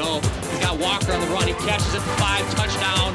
go. He's got Walker on the run. He catches it for 5, touchdown.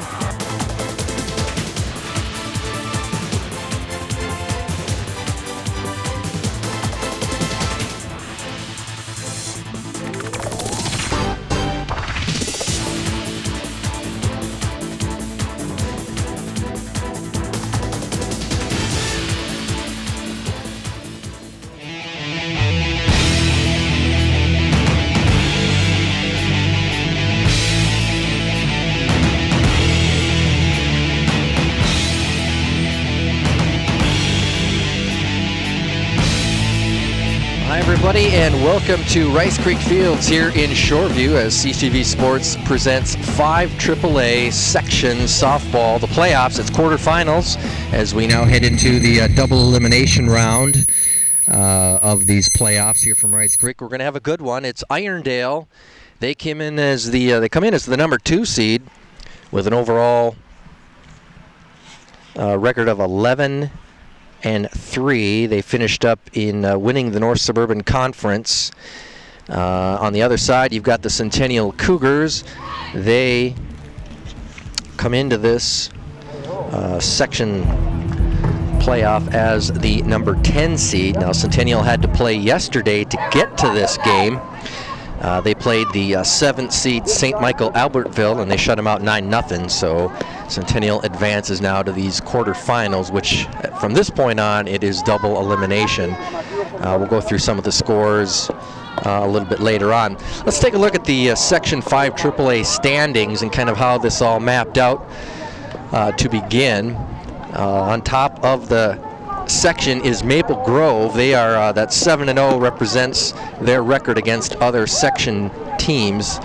Everybody, and welcome to Rice Creek Fields here in Shoreview as CTV Sports presents 5 AAA section softball, the playoffs. It's quarterfinals as we now head into the double elimination round of these playoffs here from Rice Creek. We're going to have a good one. It's Irondale. They come in as the number 2 seed with an overall record of 11-3. They finished up in winning the North Suburban Conference. On the other side, you've got the Centennial Cougars. They come into this section playoff as the number 10 seed. Now, Centennial had to play yesterday to get to this game. They played the 7th seed St. Michael Albertville, and they shut them out 9-0. So Centennial advances now to these quarterfinals, which from this point on, it is double elimination. We'll go through some of the scores a little bit later on. Let's take a look at the Section 5 AAA standings and kind of how this all mapped out to begin. On top of the section is Maple Grove. They are that 7-0 represents their record against other section teams.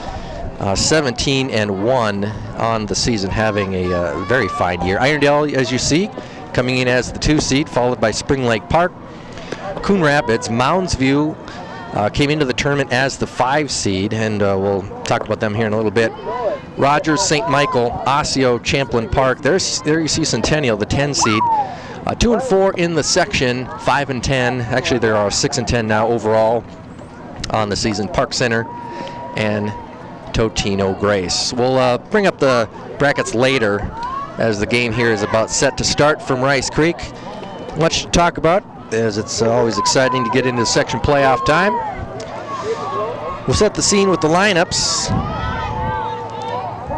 17-1 on the season, having a very fine year. Irondale, as you see, coming in as the 2 seed, followed by Spring Lake Park. Coon Rapids, Mounds View came into the tournament as the 5 seed, and we'll talk about them here in a little bit. Rogers, St. Michael, Osseo, Champlain Park. There you see Centennial, the 10 seed. 2-4 in the section, 5-10. Actually, there are 6-10 now overall on the season. Park Center and Totino Grace. We'll bring up the brackets later as the game here is about set to start from Rice Creek. Much to talk about, as it's always exciting to get into section playoff time. We'll set the scene with the lineups.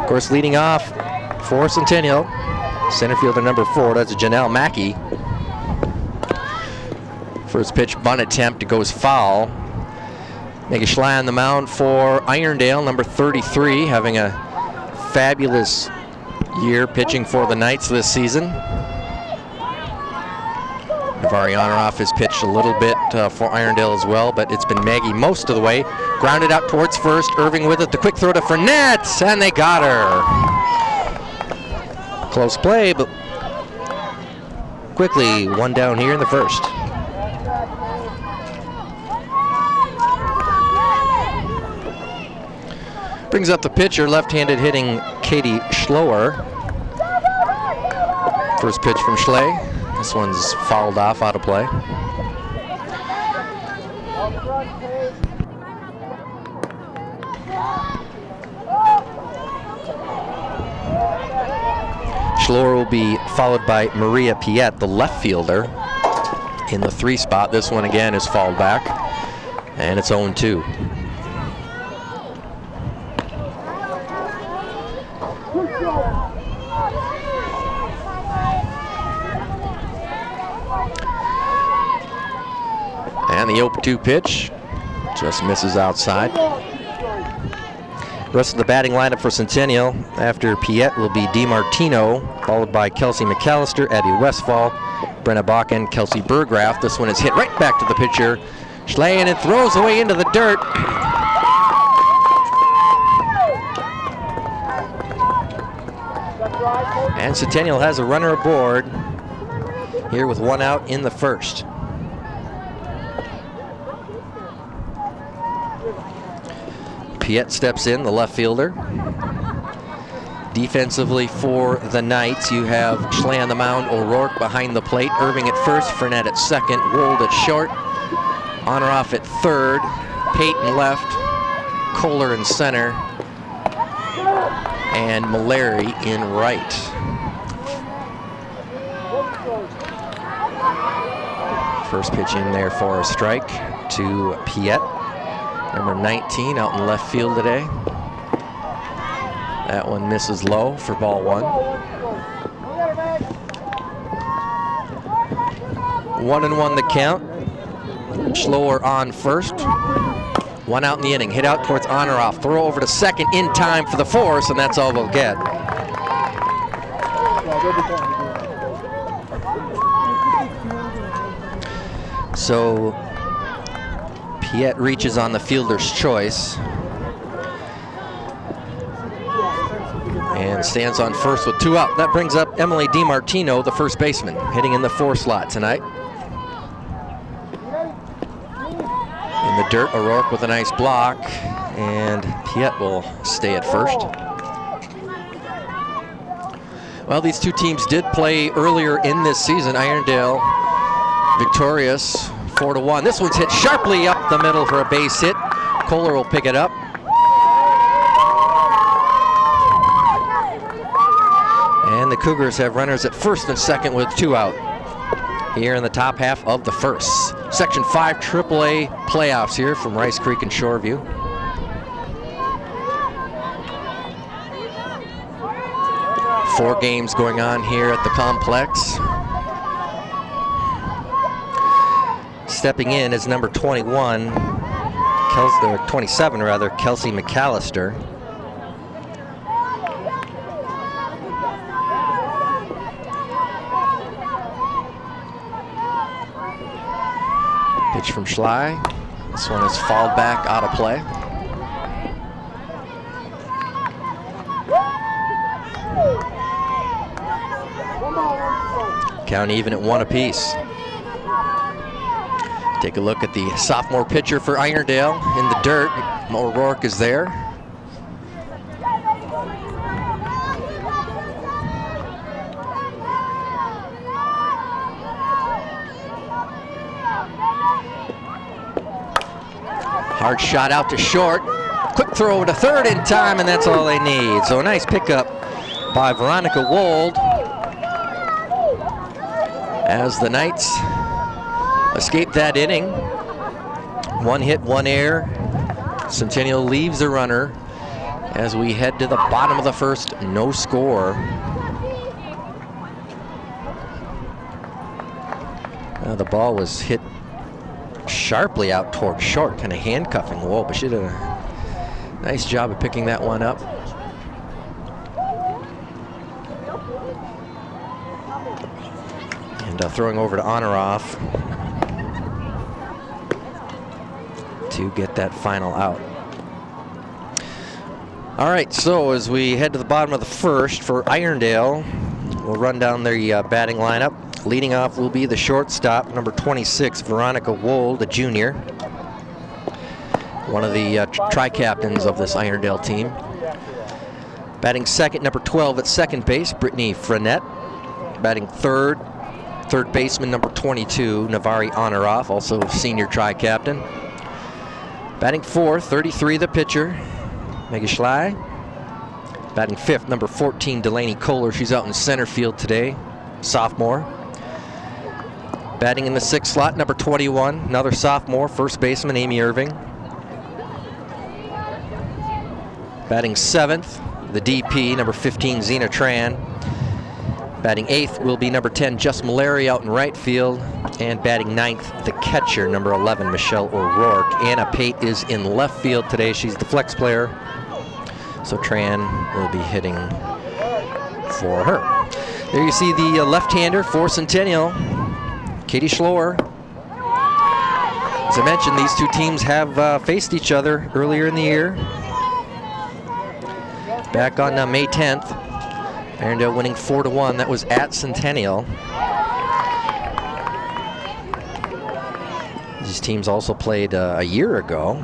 Of course, leading off for Centennial, center fielder number 4, that's Janelle Mackey. First pitch, bunt attempt, it goes foul. Maggie Schley on the mound for Irondale, number 33, having a fabulous year pitching for the Knights this season. Navari Honoraff has pitched a little bit for Irondale as well, but it's been Maggie most of the way. Grounded out towards first, Irving with it, the quick throw to Fournette, and they got her. Close play, but quickly one down here in the first. Brings up the pitcher, left-handed hitting Katie Schloer. First pitch from Schley. This one's fouled off, out of play. Schloer will be followed by Maria Piet, the left fielder, in the 3 spot. This one again is fouled back, and it's 0-2. And the 0-2 pitch just misses outside. The rest of the batting lineup for Centennial after Piet will be DiMartino, followed by Kelsey McAllister, Abby Westfall, Brenna Bakken, Kelsey Burgraff. This one is hit right back to the pitcher. Schley, and it throws away into the dirt. And Centennial has a runner aboard here with 1 out in the first. Piet steps in, the left fielder. Defensively for the Knights, you have Schley on the mound, O'Rourke behind the plate, Irving at first, Fournette at second, Wold at short, Honoraff at third, Peyton left, Kohler in center, and Mallory in right. First pitch in there for a strike to Piet. Number 19 out in left field today. That one misses low for ball 1. 1-1 the count. Schloer on first. 1 out in the inning. Hit out towards Honoraff. Throw over to second in time for the force, and that's all we'll get. So Piet reaches on the fielder's choice and stands on first with 2 out. That brings up Emily DiMartino, the first baseman, hitting in the 4 slot tonight. In the dirt, O'Rourke with a nice block, and Piet will stay at first. Well, these two teams did play earlier in this season. Irondale victorious 4-1. This one's hit sharply up the middle for a base hit. Kohler will pick it up. And the Cougars have runners at first and second with 2 out here in the top half of the first. Section 5 AAA playoffs here from Rice Creek and Shoreview. Four games going on here at the complex. Stepping in is number 21, 27 rather, Kelsey McAllister. Pitch from Schley. This one is fouled back out of play. Count even at 1 apiece. Take a look at the sophomore pitcher for Irondale in the dirt. O'Rourke is there. Hard shot out to short. Quick throw to third in time, and that's all they need. So a nice pickup by Veronica Wold as the Knights escape that inning. 1 hit, 1 error. Centennial leaves the runner as we head to the bottom of the first. No score. The ball was hit sharply out toward short, kind of handcuffing Wold, but she did a nice job of picking that one up. And throwing over to Honoraff to get that final out. All right, so as we head to the bottom of the first for Irondale, we'll run down the batting lineup. Leading off will be the shortstop, number 26, Veronica Wold, a junior. One of the tri-captains of this Irondale team. Batting second, number 12 at second base, Brittany Frenette. Batting third baseman, number 22, Navari Honoraff, also senior tri-captain. Batting fourth, 33, the pitcher, Maggie Schley. Batting fifth, number 14, Delaney Kohler. She's out in center field today, sophomore. Batting in the sixth slot, number 21, another sophomore, first baseman, Amy Irving. Batting seventh, the DP, number 15, Zena Tran. Batting eighth will be number 10, Jess Mallory out in right field. And batting ninth, the catcher, number 11, Michelle O'Rourke. Anna Pate is in left field today. She's the flex player. So Tran will be hitting for her. There you see the left-hander for Centennial, Katie Schloer. As I mentioned, these two teams have faced each other earlier in the year. Back on May 10th, Irondale winning 4-1. That was at Centennial. These teams also played a year ago.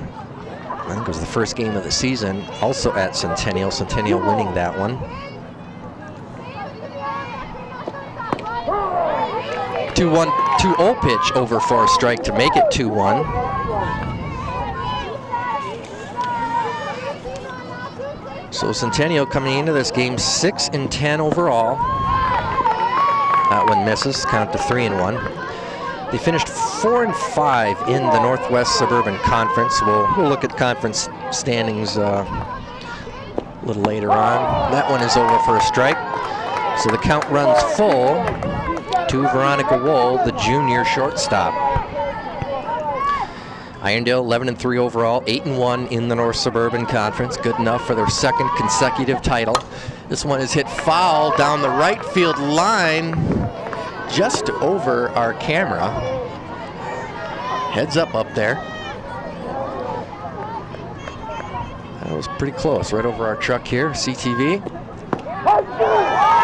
I think it was the first game of the season, also at Centennial. Centennial winning that one. 2-0 pitch over for a strike to make it 2-1. So Centennial coming into this game 6-10 overall. That one misses, count to 3-1. They finished 4-5 in the Northwest Suburban Conference. We'll look at conference standings a little later on. That one is over for a strike. So the count runs full to Veronica Wold, the junior shortstop. Irondale 11-3 overall, 8-1 in the North Suburban Conference. Good enough for their second consecutive title. This one is hit foul down the right field line, just over our camera. Heads up there. That was pretty close, right over our truck here, CTV.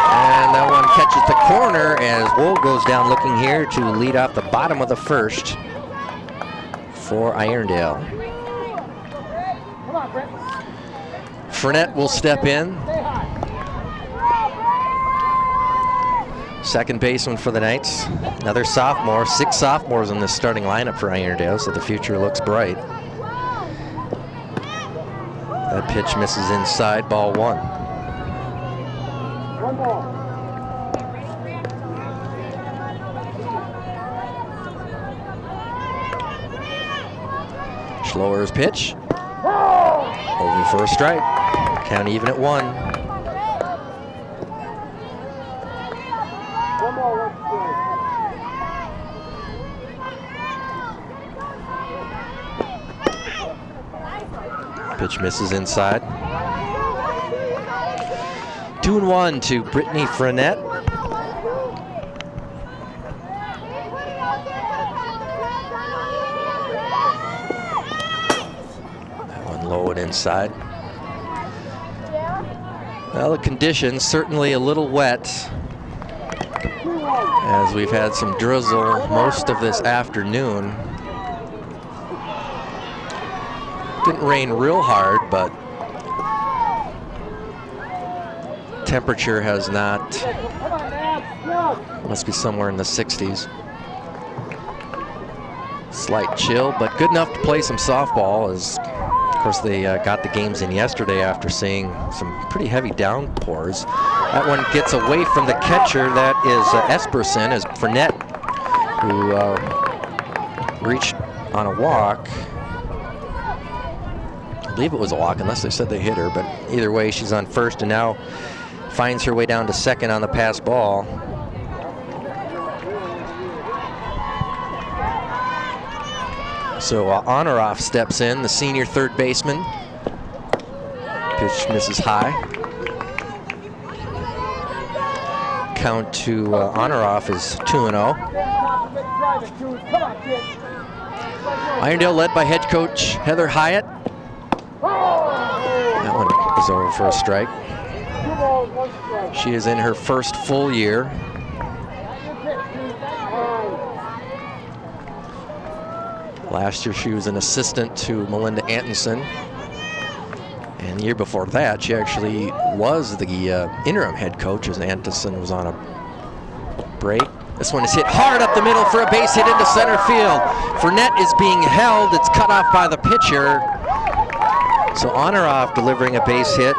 And that one catches the corner as Wold goes down looking here to lead off the bottom of the first for Irondale. Fournette will step in. Second baseman for the Knights. Another sophomore. 6 sophomores in this starting lineup for Irondale, so the future looks bright. That pitch misses inside, ball 1. One ball. Schloer's pitch. Over for a strike. Count even at 1. Pitch misses inside. 2-1 to Brittany Fournette. Low and inside. Well, the conditions certainly a little wet, as we've had some drizzle most of this afternoon. Didn't rain real hard, but temperature has not. Must be somewhere in the 60s. Slight chill, but good enough to play some softball, as of course they got the games in yesterday after seeing some pretty heavy downpours. That one gets away from the catcher. That is Esperson, as Fournette, who reached on a walk. I believe it was a walk, unless they said they hit her, but either way, she's on first and now finds her way down to second on the pass ball. So Honoroff steps in, the senior third baseman. Pitch misses high. Count to Honoroff is 2-0. Irondale led by head coach Heather Hyatt. That one is over for a strike. She is in her first full year. Last year she was an assistant to Melinda Antonson. And the year before that, she actually was the interim head coach as Antonson was on a break. This one is hit hard up the middle for a base hit into center field. Fournette is being held. It's cut off by the pitcher. So Honoroff delivering a base hit.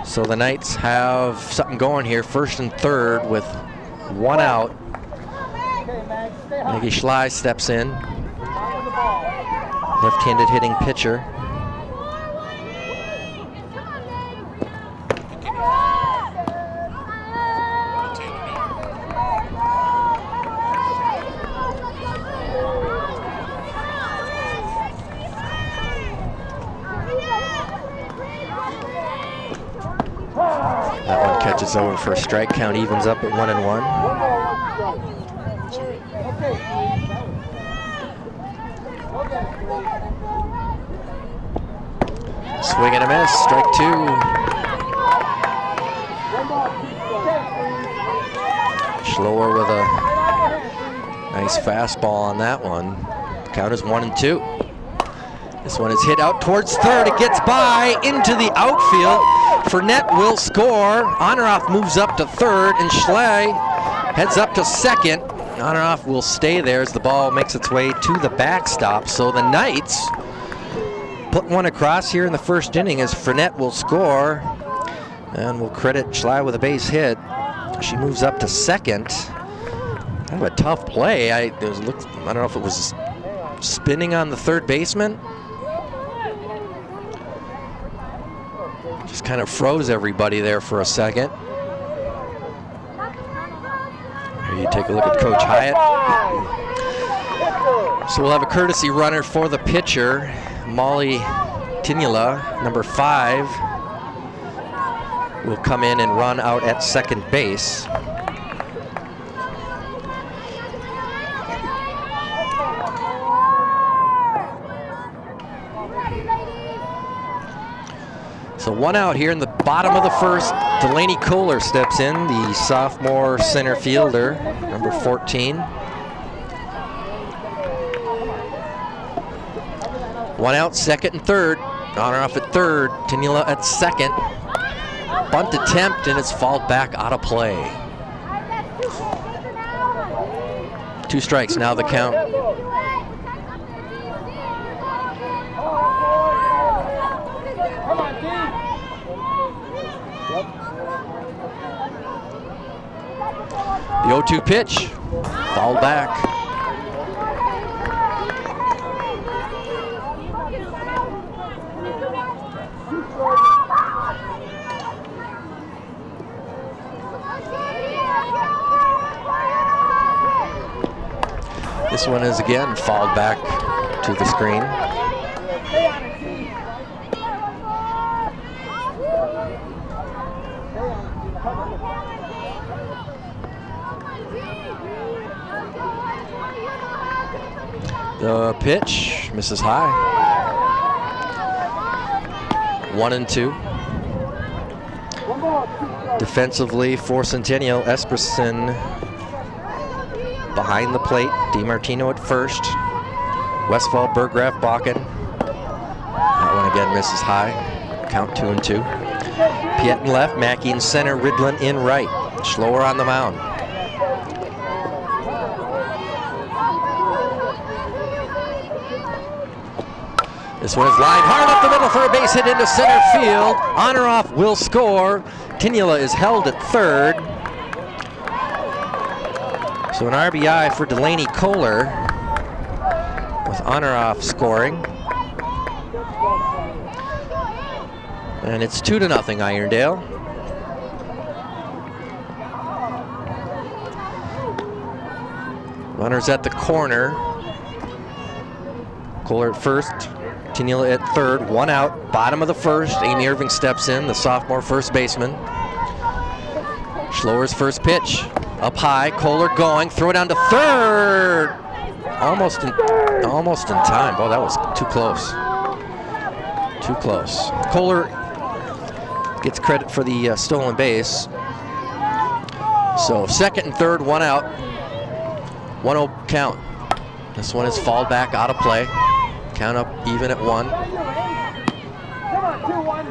So the Knights have something going here, first and third with 1 out. Maggie Schley steps in. Left-handed hitting pitcher. That one catches over for a strike. Count evens up at 1-1. Swing and a miss. Strike 2. Schloer with a nice fastball on that one. Count is 1-2. This one is hit out towards third. It gets by into the outfield. Fournette will score. Honoroff moves up to third, and Schley Heads up to second. On and off will stay there as the ball makes its way to the backstop. So the Knights put one across here in the first inning as Fournette will score. And we'll credit Schley with a base hit. She moves up to second. Kind of a tough play. I don't know if it was spinning on the third baseman. Just kind of froze everybody there for a second. Here you take a look at Coach Hyatt. So we'll have a courtesy runner for the pitcher, Molly Tinula, number 5, will come in and run out at second base. So one out here in the bottom of the first. Delaney Kohler steps in, the sophomore center fielder, number 14. One out, second and third. On and off at third. Tinula at second. Bunt attempt, and it's fouled back out of play. 2 strikes, now the count. The 0-2 pitch, fouled back. This one is again fouled back to the screen. The pitch misses high. 1-2. Defensively for Centennial, Esperson behind the plate. DiMartino at first. Westfall, Burgraff, Bakken. That one again misses high. Count 2-2. Piet in left, Mackey in center, Ridlin in right. Schloer on the mound. This one is lined hard up the middle for a base hit into center field. On or off will score. Tinula is held at third. So an RBI for Delaney Kohler with on or off scoring. And it's 2-0 Irondale. Runners at the corner. Kohler at first. Tinula at third, 1 out, bottom of the first. Amy Irving steps in, the sophomore first baseman. Schloer's first pitch, up high, Kohler going, throw it down to third. Almost in time. Oh, that was too close. Too close. Kohler gets credit for the stolen base. So second and third, 1 out, 1-0 count. This one is fouled back out of play. Count up even at 1. Come on, 2-1.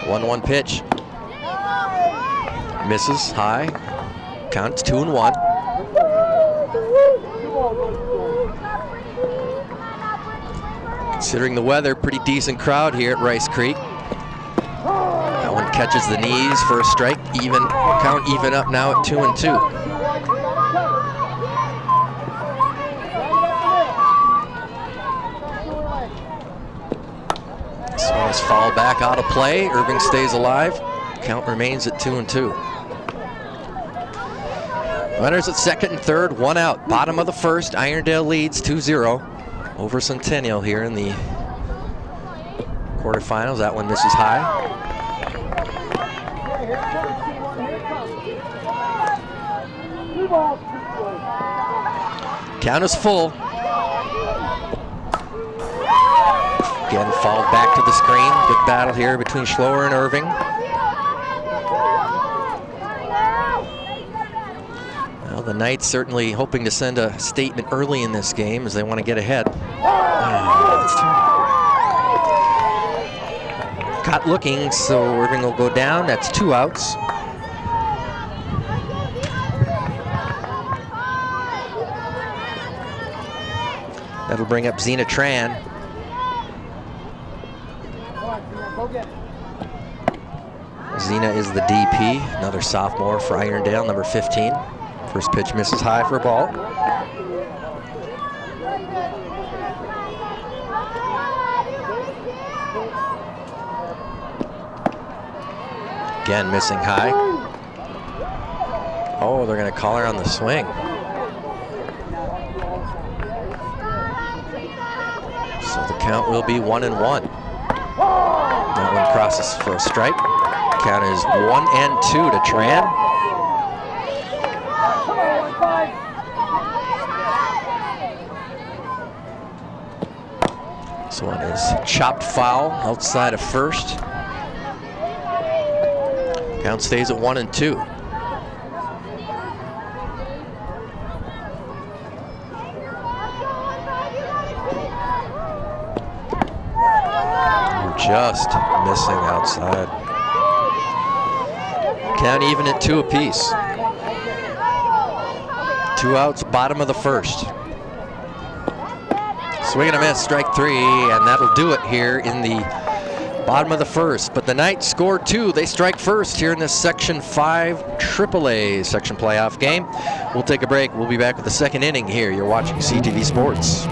1-1 pitch. Misses high. Counts 2-1. Considering the weather, pretty decent crowd here at Rice Creek. That one catches the knees for a strike. Count even up now at 2-2. This one is fouled back out of play. Irving stays alive. Count remains at 2-2. Runners at second and third, 1 out. Bottom of the first, Irondale leads 2-0 over Centennial here in the quarterfinals. That one misses high. Count is full. Again, fouled back to the screen. Good battle here between Schloer and Irving. Well, the Knights certainly hoping to send a statement early in this game as they want to get ahead. got looking, so Irving will go down. That's 2 outs. That'll bring up Zena Tran. Zena is the DP, another sophomore for Irondale, number 15. First pitch misses high for a ball. Again, missing high. Oh, they're going to call her on the swing. So the count will be 1-1. That one crosses for a strike. Count is 1-2 to Tran. This one is chopped foul outside of first. Count stays at 1-2. Just missing outside. Count even at 2 apiece. 2 outs, bottom of the first. Swing and a miss, strike 3, and that'll do it here in the bottom of the first. But the Knights scored 2. They strike first here in this Section 5 AAA section playoff game. We'll take a break. We'll be back with the second inning here. You're watching CTV Sports.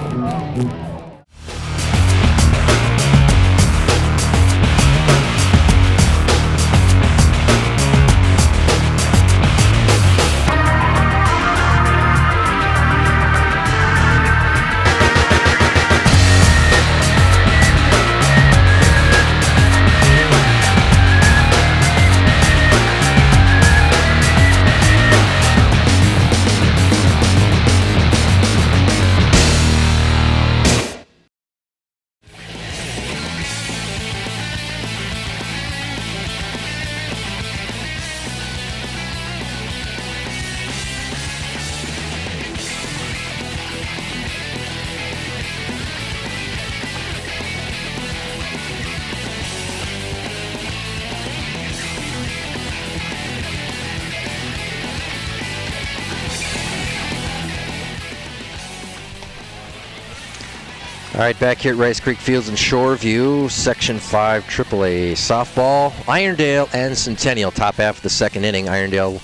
All right, back here at Rice Creek Fields in Shoreview, Section 5 AAA softball. Irondale and Centennial, top half of the second inning. Irondale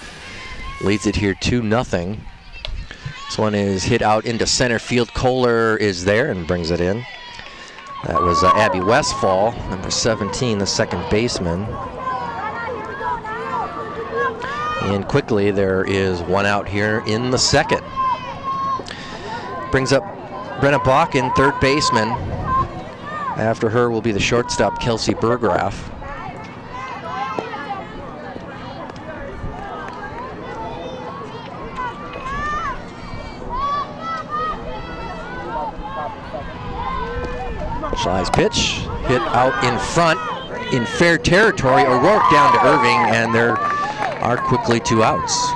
leads it here 2-0. This one is hit out into center field. Kohler is there and brings it in. That was Abby Westfall, number 17, the second baseman. And quickly, there is 1 out here in the second. Brings up Brenna Balkin, third baseman. After her will be the shortstop, Kelsey Burgraff. Shy's pitch, hit out in front in fair territory. O'Rourke down to Irving, and there are quickly 2 outs.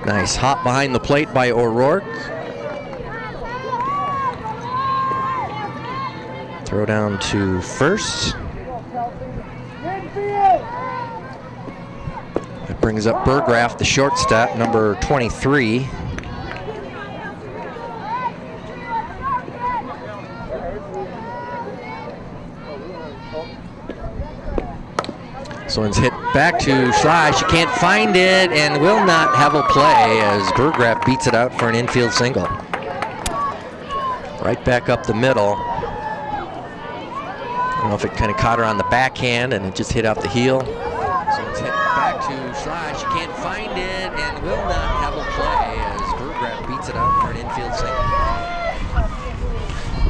Nice hop behind the plate by O'Rourke. Throw down to first. That brings up Burgraff, the shortstop, number 23. This one's hit back to Shy. She can't find it and will not have a play as Burgraff beats it out for an infield single. Right back up the middle. I don't know if it kind of caught her on the backhand and it just hit out the heel. So it's hit back to Shy. She can't find it and will not have a play as Burgraff beats it out for an infield single.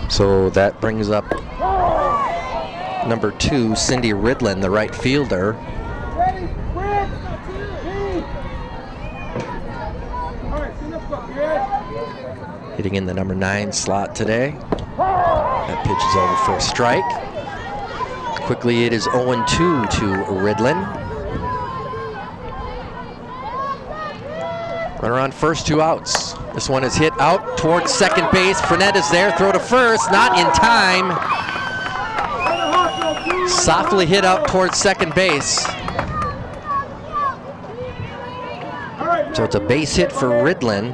So that brings up number 2, Cindy Ridlin, the right fielder. Hitting in the number 9 slot today. That pitch is over for a strike. Quickly, it is 0-2 to Ridlin. Runner on first, 2 outs. This one is hit out towards second base. Frenette is there, throw to first, not in time. Softly hit out towards second base. So it's a base hit for Ridlin.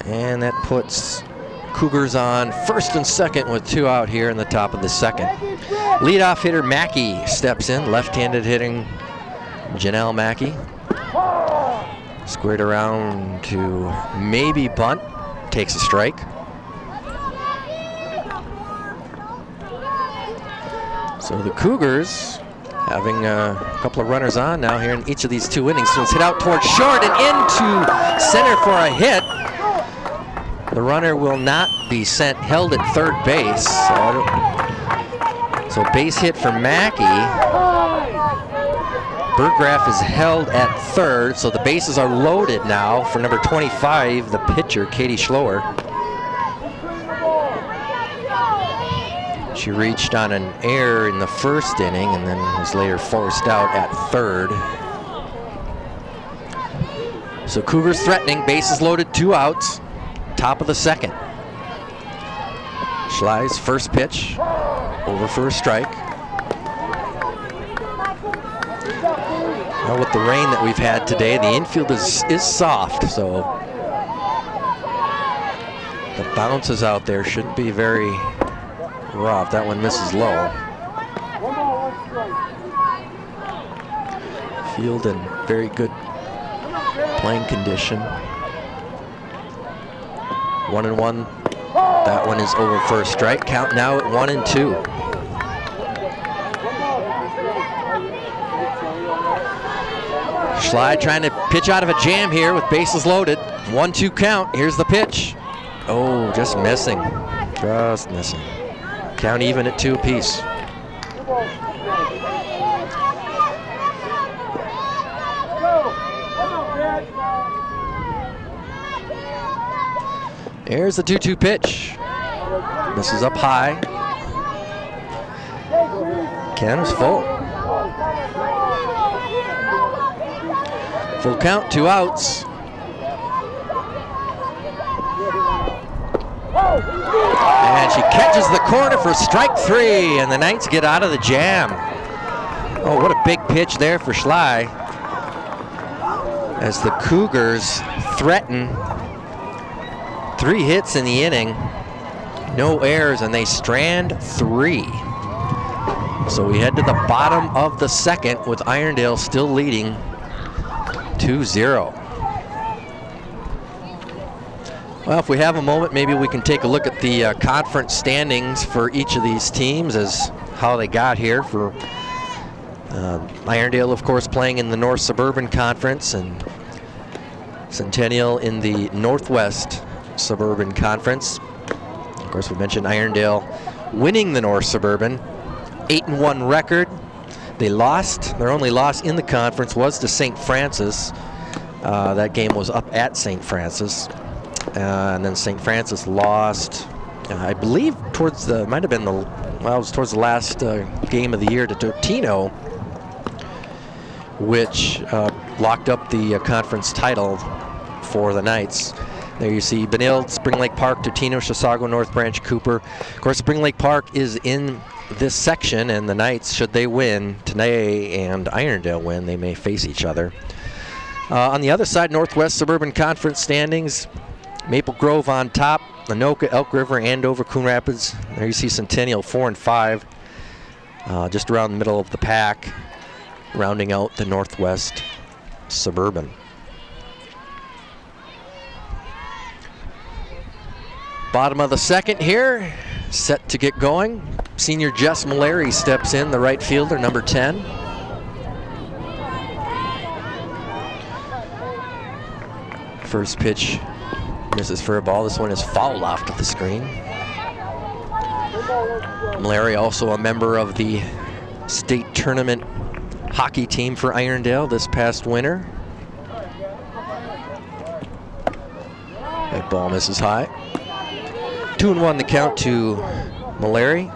And that puts Cougars on first and second with 2 out here in the top of the second. Leadoff hitter Mackey steps in, left-handed hitting Janelle Mackey. Squared around to maybe bunt, takes a strike. So the Cougars having a couple of runners on now here in each of these 2 innings. So it's hit out towards short and into center for a hit. The runner will not be sent, held at third base. So base hit for Mackey. Burgraff is held at third, so the bases are loaded now for number 25, the pitcher, Katie Schloer. She reached on an error in the first inning and then was later forced out at third. So Cougars threatening, bases loaded, 2 outs, top of the second. Schley's first pitch, over for a strike. Now with the rain that we've had today, the infield is soft, so the bounces out there shouldn't be very rough. That one misses low. Field in very good playing condition. 1-1. That one is over for a strike. Count now at 1-2. Schley trying to pitch out of a jam here with bases loaded. 1-2 count. Here's the pitch. Oh, just missing. Just missing. Count even at 2 apiece. Here's the 2-2 pitch. Misses up high. Can is full. Full count, 2 outs. And she catches the corner for strike 3, and the Knights get out of the jam. Oh, what a big pitch there for Schley. As the Cougars threaten. 3 hits in the inning, no errors, and they strand 3. So we head to the bottom of the second with Irondale still leading 2-0. Well, if we have a moment, maybe we can take a look at the conference standings for each of these teams as how they got here. For Irondale, of course, playing in the North Suburban Conference, and Centennial in the Northwest Suburban Conference. Of course, we mentioned Irondale winning the North Suburban, 8-1 record. They lost. Their only loss in the conference was to St. Francis. That game was up at St. Francis. And then St. Francis lost, I believe, towards the, might have been the, well, it was towards the last game of the year to Totino, which locked up the conference title for the Knights. There you see Benilde, Spring Lake Park, Totino, Chisago, North Branch, Cooper. Of course, Spring Lake Park is in this section, and the Knights, should they win today and Irondale win, they may face each other. On the other side, Northwest Suburban Conference standings, Maple Grove on top, Anoka, Elk River, Andover, Coon Rapids. There you see Centennial 4-5, just around the middle of the pack, rounding out the Northwest Suburban. Bottom of the second here, set to get going. Senior Jess Malary steps in, the right fielder, number 10. First pitch misses for a ball. This one is fouled off to the screen. Malary, also a member of the state tournament hockey team for Irondale this past winter. That ball misses high. 2-1 the count to Malary.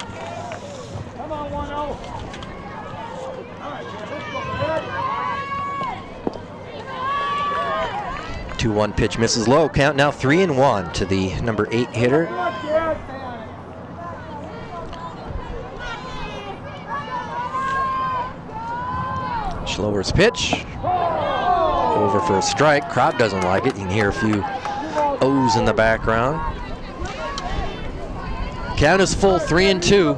The 2-1 pitch misses low. Count now 3-1 to the number 8 hitter. Schlower's pitch. Over for a strike. Crowd doesn't like it. You can hear a few O's in the background. Count is full, 3-2.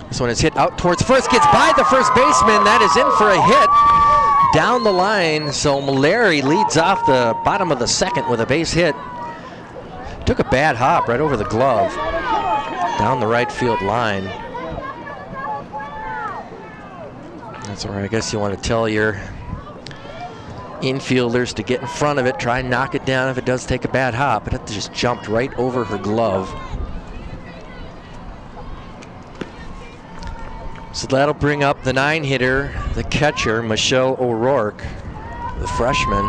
This one is hit out towards first. Gets by the first baseman. That is in for a hit down the line. So Mallory leads off the bottom of the second with a base hit. Took a bad hop right over the glove down the right field line. That's where I guess you want to tell your infielders to get in front of it, try and knock it down if it does take a bad hop. But it just jumped right over her glove. So that'll bring up the 9-hitter, the catcher, Michelle O'Rourke, the freshman.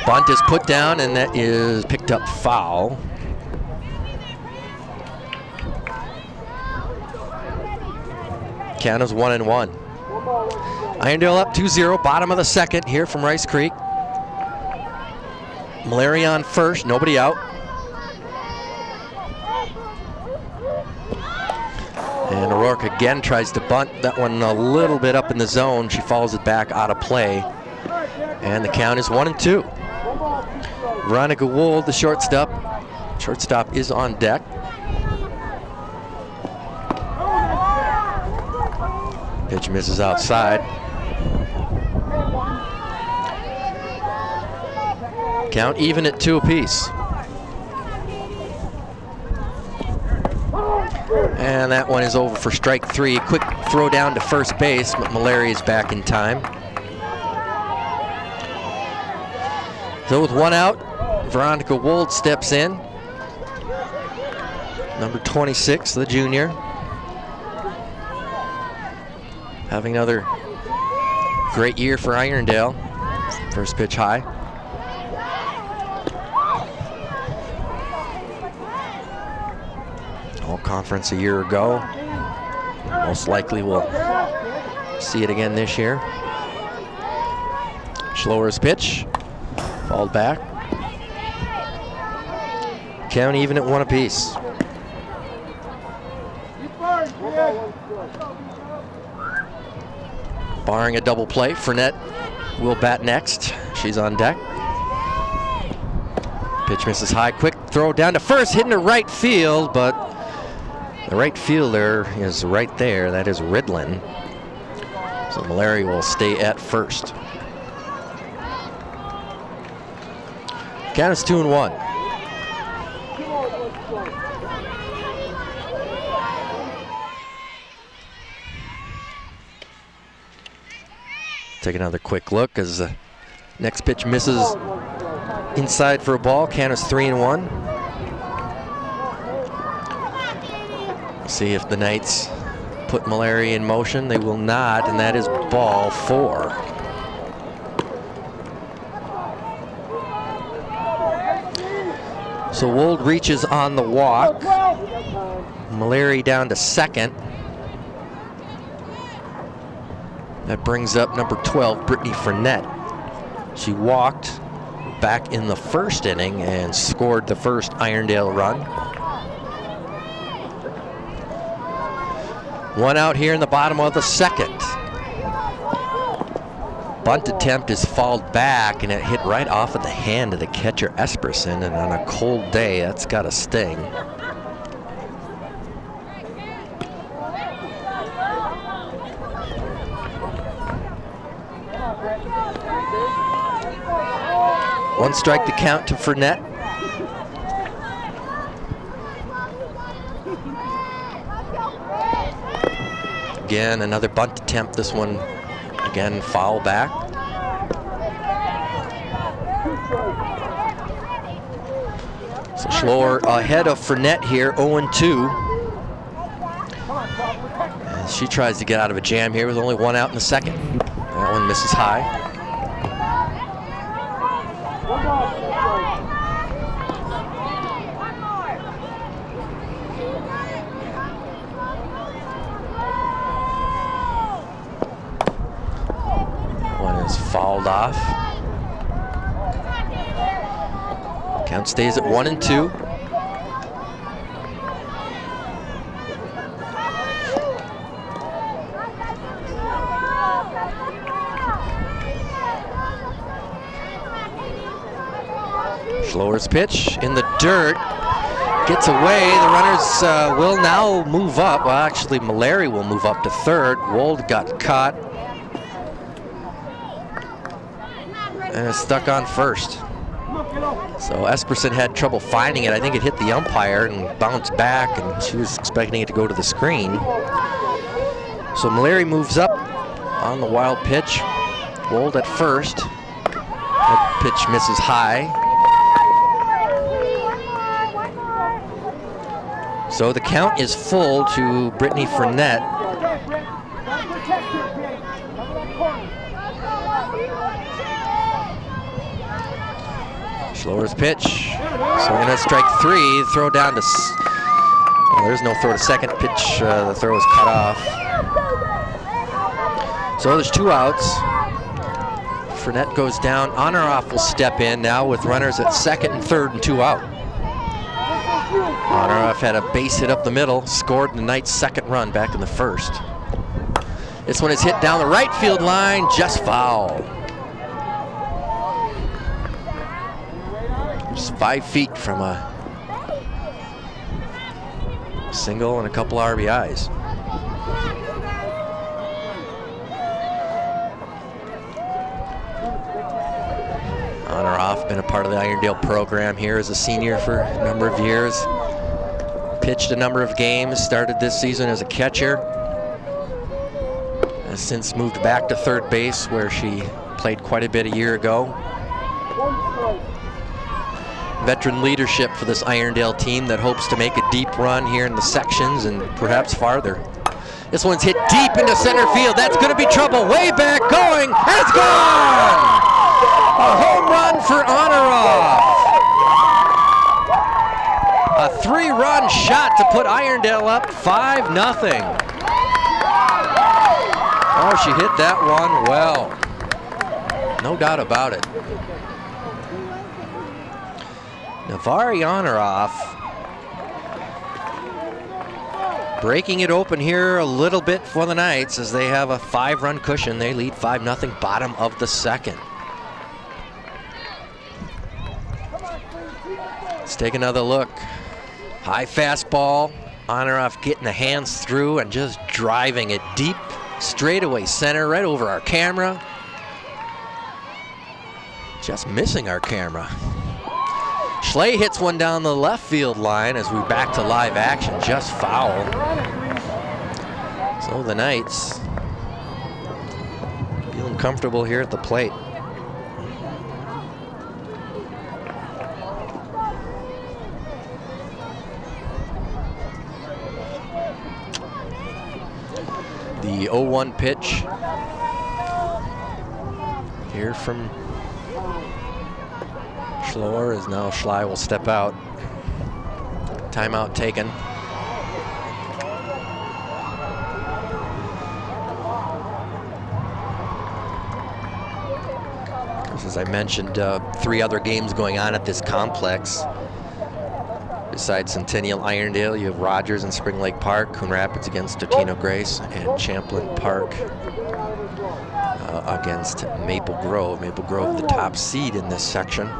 Bunt is put down, and that is picked up foul. Count is 1-1. Irondale up 2-0, bottom of the second here from Rice Creek. Mallory on first, nobody out. And O'Rourke again tries to bunt. That one a little bit up in the zone. She follows it back out of play. And the count is 1-2. Veronica Wold, the shortstop. Shortstop is on deck. Pitch misses outside. Count even at 2 apiece. And that one is over for strike 3. Quick throw down to first base, but Mallory is back in time. So with 1 out, Veronica Wold steps in. Number 26, the junior. Having another great year for Irondale. First pitch high. All conference a year ago. Most likely we'll see it again this year. Schlower's pitch. Fouled back. Count even at 1 apiece. Barring a double play, Fournette will bat next. She's on deck. Pitch misses high. Quick throw down to first, hitting to right field, but the right fielder is right there. That is Ridlin. So Mallory will stay at first. Count is 2-1. Take another quick look as the next pitch misses inside for a ball. Count is 3-1. See if the Knights put Mallory in motion. They will not, and that is ball 4. So Wold reaches on the walk. Mallory down to second. That brings up number 12, Brittany Fournette. She walked back in the first inning and scored the first Irondale run. 1 out here in the bottom of the second. Bunt attempt is fouled back, and it hit right off of the hand of the catcher Esperson, and on a cold day, that's got to sting. One strike to count to Fournette. Again, another bunt attempt. This one, again, foul back. So Schlower ahead of Fournette here, 0-2. As she tries to get out of a jam here with only 1 out in the second. That one misses high. Fouled off. Count stays at 1-2. Schloer's pitch in the dirt. Gets away. The runners will now move up. Well, actually, Mallory will move up to third. Wold got caught. And is stuck on first. So Esperson had trouble finding it. I think it hit the umpire and bounced back, and she was expecting it to go to the screen. So Mallory moves up on the wild pitch. Wold at first. That pitch misses high. So the count is full to Brittany Fournette. Schloer's pitch. Swinging at strike three. Throw down to. Well, there's no throw to second. Pitch. The throw is cut off. So there's 2 outs. Fournette goes down. Honoraff will step in now with runners at second and third and 2 out. Honoraff had a base hit up the middle, scored the night's second run back in the first. This one is hit down the right field line, just foul. Just 5 feet from a single and a couple RBIs. Honoraff, been a part of the Irondale program here as a senior for a number of years. Pitched a number of games, started this season as a catcher. Has since moved back to third base where she played quite a bit a year ago. Veteran leadership for this Irondale team that hopes to make a deep run here in the sections and perhaps farther. This one's hit deep into center field. That's going to be trouble. Way back, going, and it's gone! A home run for Honoraff. A 3-run shot to put Irondale up 5-0. Oh, she hit that one well. No doubt about it. Navari Honoraff breaking it open here a little bit for the Knights as they have a 5-run cushion. They lead 5-0, bottom of the second. Let's take another look. High fastball. Honoraff getting the hands through and just driving it deep straightaway center right over our camera. Just missing our camera. Schley hits one down the left field line as we back to live action, just foul. So the Knights feeling comfortable here at the plate. The 0-1 pitch here from Schloer is now Schley will step out. Timeout taken. As I mentioned, 3 other games going on at this complex. Besides Centennial Irondale, you have Rogers and Spring Lake Park, Coon Rapids against Totino Grace, and Champlain Park against Maple Grove. Maple Grove, the top seed in this section.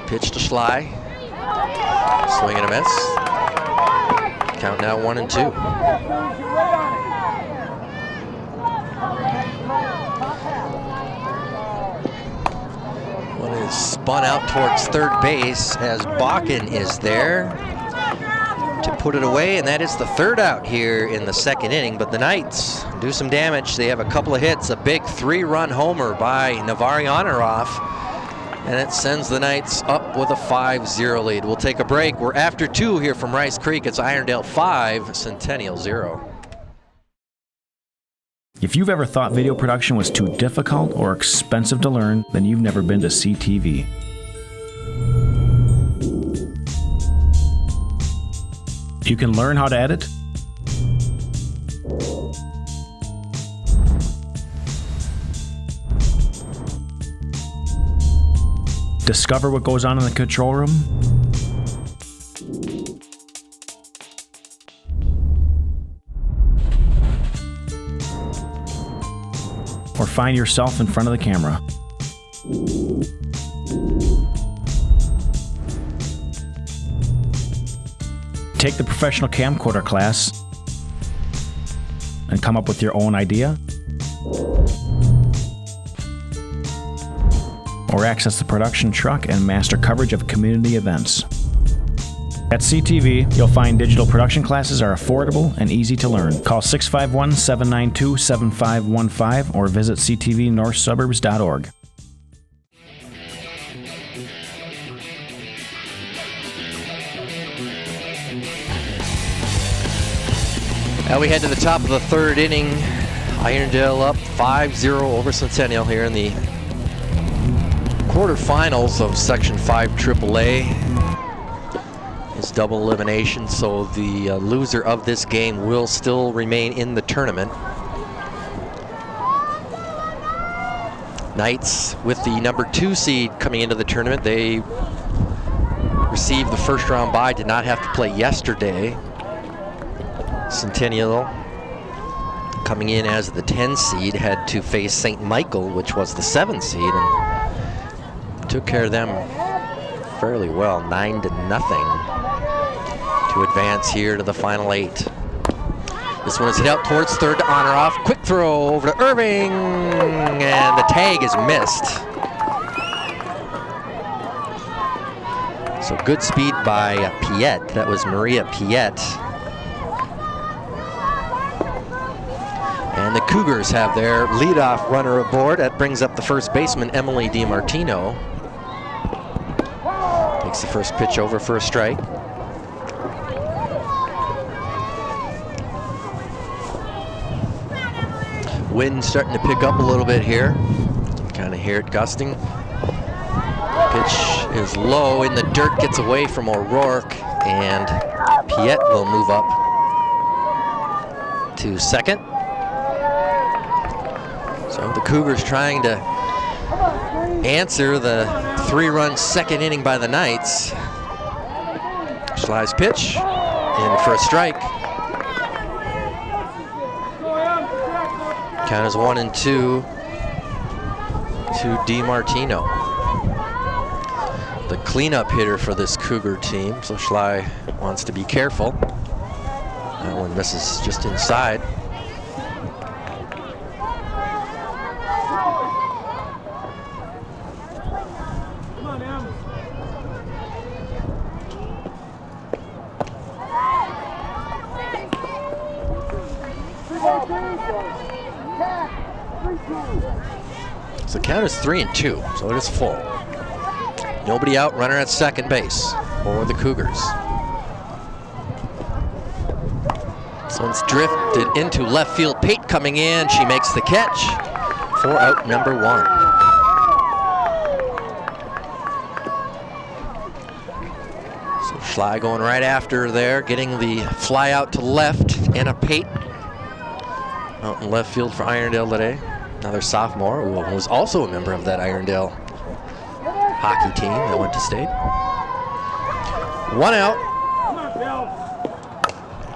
Pitch to Schley. Swing and a miss. Count now 1-2. One is spun out towards third base as Bakken is there to put it away, and that is the 3rd out here in the 2nd inning. But the Knights do some damage. They have a couple of hits, a big 3-run homer by Navari Honoraff, and it sends the Knights up with a 5-0 lead. We'll take a break. We're after 2 here from Rice Creek. It's Irondale 5, Centennial 0. If you've ever thought video production was too difficult or expensive to learn, then you've never been to CTV. You can learn how to edit, discover what goes on in the control room, or find yourself in front of the camera. Take the professional camcorder class and come up with your own idea? Or access the production truck and master coverage of community events. At CTV, you'll find digital production classes are affordable and easy to learn. Call 651-792-7515 or visit ctvnorthsuburbs.org. Now we head to the top of the third inning. Irondale up 5-0 over Centennial here in the quarterfinals of Section 5 AAA. It's double elimination, so the loser of this game will still remain in the tournament. Knights with the number 2 seed coming into the tournament. They received the first round bye, did not have to play yesterday. Centennial, coming in as the 10 seed, had to face St. Michael, which was the 7 seed, and took care of them fairly well, 9-0 to advance here to the final 8. This one is hit out towards third to honor off. Quick throw over to Irving, and the tag is missed. So good speed by Piette. That was Maria Piette. And the Cougars have their leadoff runner aboard. That brings up the first baseman, Emily DiMartino. Takes the first pitch over for a strike. Wind starting to pick up a little bit here. Kind of hear it gusting. Pitch is low in the dirt, gets away from O'Rourke, and Piette will move up to second. So the Cougars trying to answer the 3-run second inning by the Knights. Schley's pitch in for a strike. Count is 1-2 to DiMartino. The cleanup hitter for this Cougar team, so Schley wants to be careful. That one misses just inside. So the count is 3-2, so it is full. Nobody out, runner at second base for the Cougars. This one's drifted into left field. Pate coming in, she makes the catch for out number 1. So Schley going right after there, getting the fly out to left. Anna Pate out in left field for Irondale today. Another sophomore who was also a member of that Irondale hockey team that went to state. 1 out.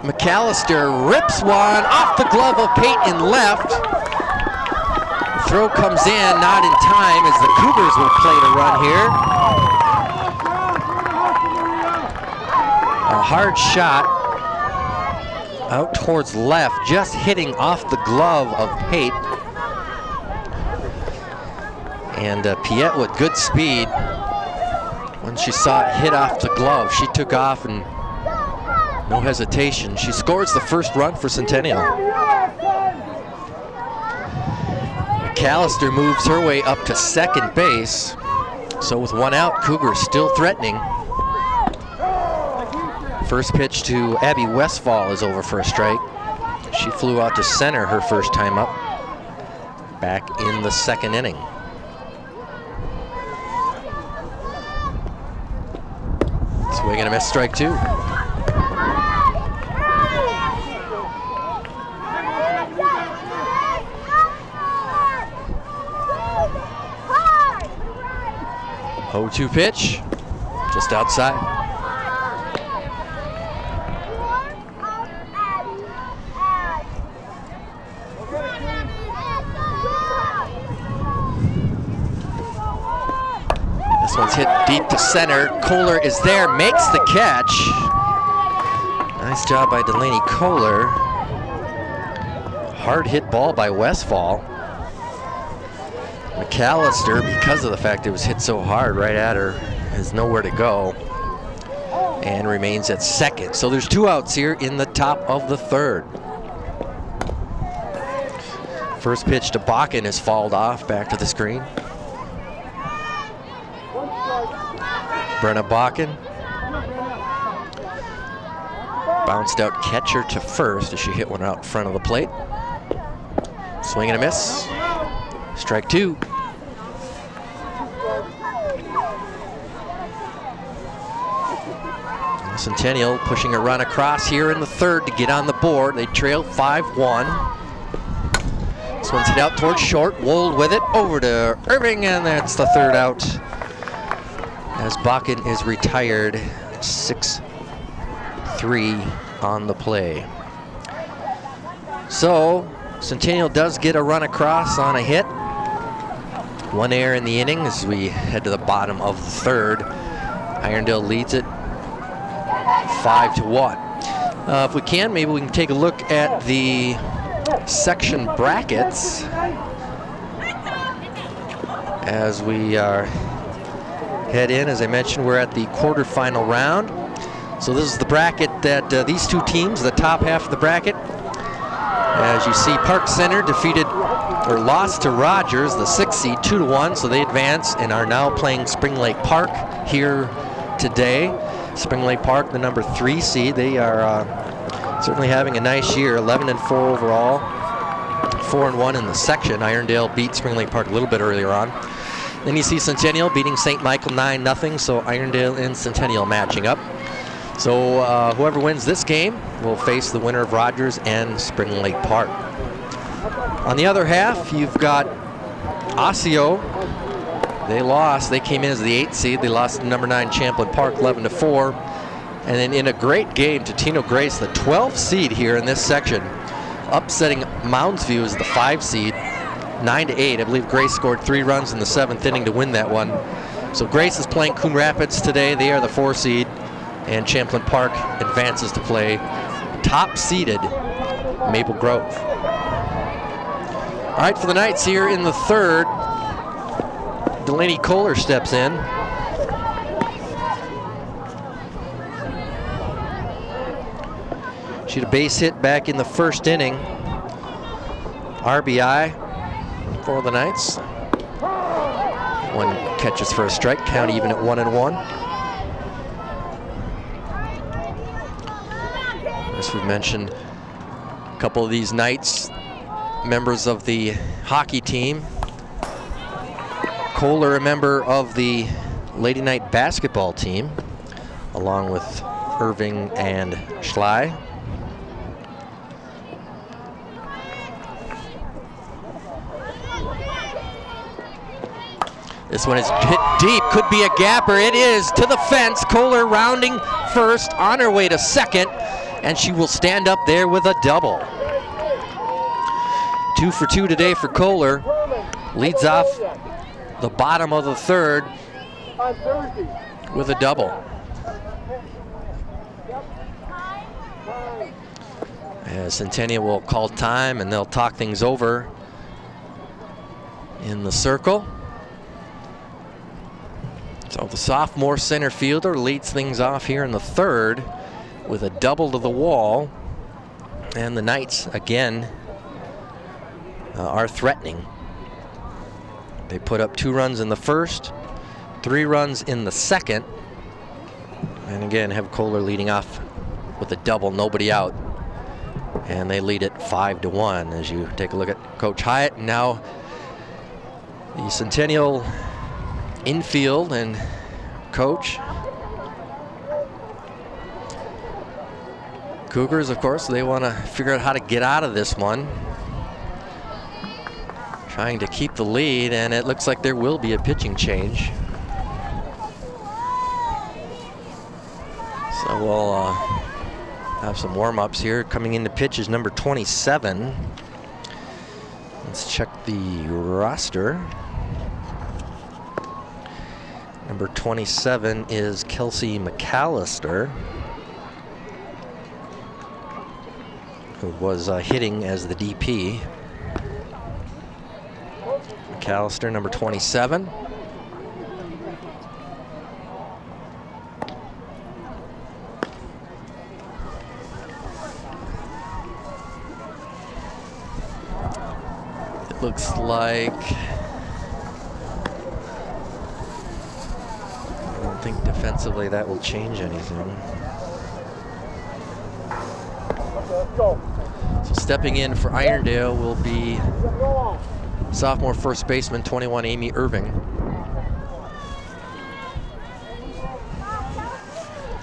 McAllister rips one off the glove of Pate in left. Throw comes in, not in time, as the Cougars will play to run here. A hard shot out towards left, just hitting off the glove of Pate. And Piette with good speed. When she saw it hit off the glove, she took off and no hesitation. She scores the first run for Centennial. McAllister moves her way up to second base. So with 1 out, Cougars still threatening. First pitch to Abby Westfall is over for a strike. She flew out to center her first time up, back in the second inning. Swing and a miss, strike 2. Oh, 2 pitch, just outside. This one's hit deep to center. Kohler is there, makes the catch. Nice job by Delaney Kohler. Hard hit ball by Westfall. McAllister, because of the fact it was hit so hard right at her, has nowhere to go and remains at second. So there's 2 outs here in the top of the 3rd. First pitch to Bakken is fouled off, back to the screen. Brenna Bakken. Bounced out catcher to first as she hit one out in front of the plate. Swing and a miss. Strike 2. Centennial pushing a run across here in the 3rd to get on the board. They trail 5-1. This one's hit out towards short. Wold with it over to Irving, and that's the 3rd out as Bakken is retired. 6-3 on the play. So Centennial does get a run across on a hit. 1 error in the inning as we head to the bottom of the 3rd. Irondale leads it 5-1. If we can, maybe we can take a look at the section brackets as we head in. As I mentioned, we're at the quarterfinal round. So this is the bracket that these 2 teams, the top half of the bracket. As you see, Park Center defeated or lost to Rogers, the 6th seed, 2-1. So they advance and are now playing Spring Lake Park here today. Spring Lake Park, the number 3 seed, they are certainly having a nice year. 11-4 overall, 4-1 in the section. Irondale beat Spring Lake Park a little bit earlier on. Then you see Centennial beating St. Michael 9-0. So Irondale and Centennial matching up. So whoever wins this game will face the winner of Rogers and Spring Lake Park. On the other half, you've got Osseo. They lost. They came in as the 8th seed. They lost to number 9 Champlain Park 11-4. And then in a great game, Totino Grace, the 12th seed here in this section, upsetting Mounds View as the 5 seed, 9-8. I believe Grace scored 3 runs in the 7th inning to win that one. So Grace is playing Coon Rapids today. They are the 4 seed. And Champlain Park advances to play top-seeded Maple Grove. All right, for the Knights here in the 3rd, Delaney Kohler steps in. She had a base hit back in the 1st inning. RBI for the Knights. 1 catches for a strike, count even at 1-1. As we mentioned, a couple of these Knights, members of the hockey team. Kohler, a member of the Lady Knight basketball team, along with Irving and Schley. This one is hit deep, could be a gapper. It is to the fence. Kohler rounding first, on her way to second, and she will stand up there with a double. 2 for 2 today for Kohler. Leads off the bottom of the 3rd with a double. As Centennial will call time and they'll talk things over in the circle. So the sophomore center fielder leads things off here in the 3rd with a double to the wall. And the Knights again are threatening. They put up 2 runs in the 1st, 3 runs in the 2nd, and again have Kohler leading off with a double, nobody out, and they lead it 5-1 as you take a look at Coach Hyatt. And now the Centennial infield and coach. Cougars, of course, they want to figure out how to get out of this one. Trying to keep the lead, and it looks like there will be a pitching change. So we'll have some warm-ups here. Coming into pitch is number 27. Let's check the roster. Number 27 is Kelsey McAllister. who was hitting as the DP. McAllister, number 27. It looks like, I don't think defensively that will change anything. So stepping in for Irondale will be sophomore first baseman, 21, Amy Irving.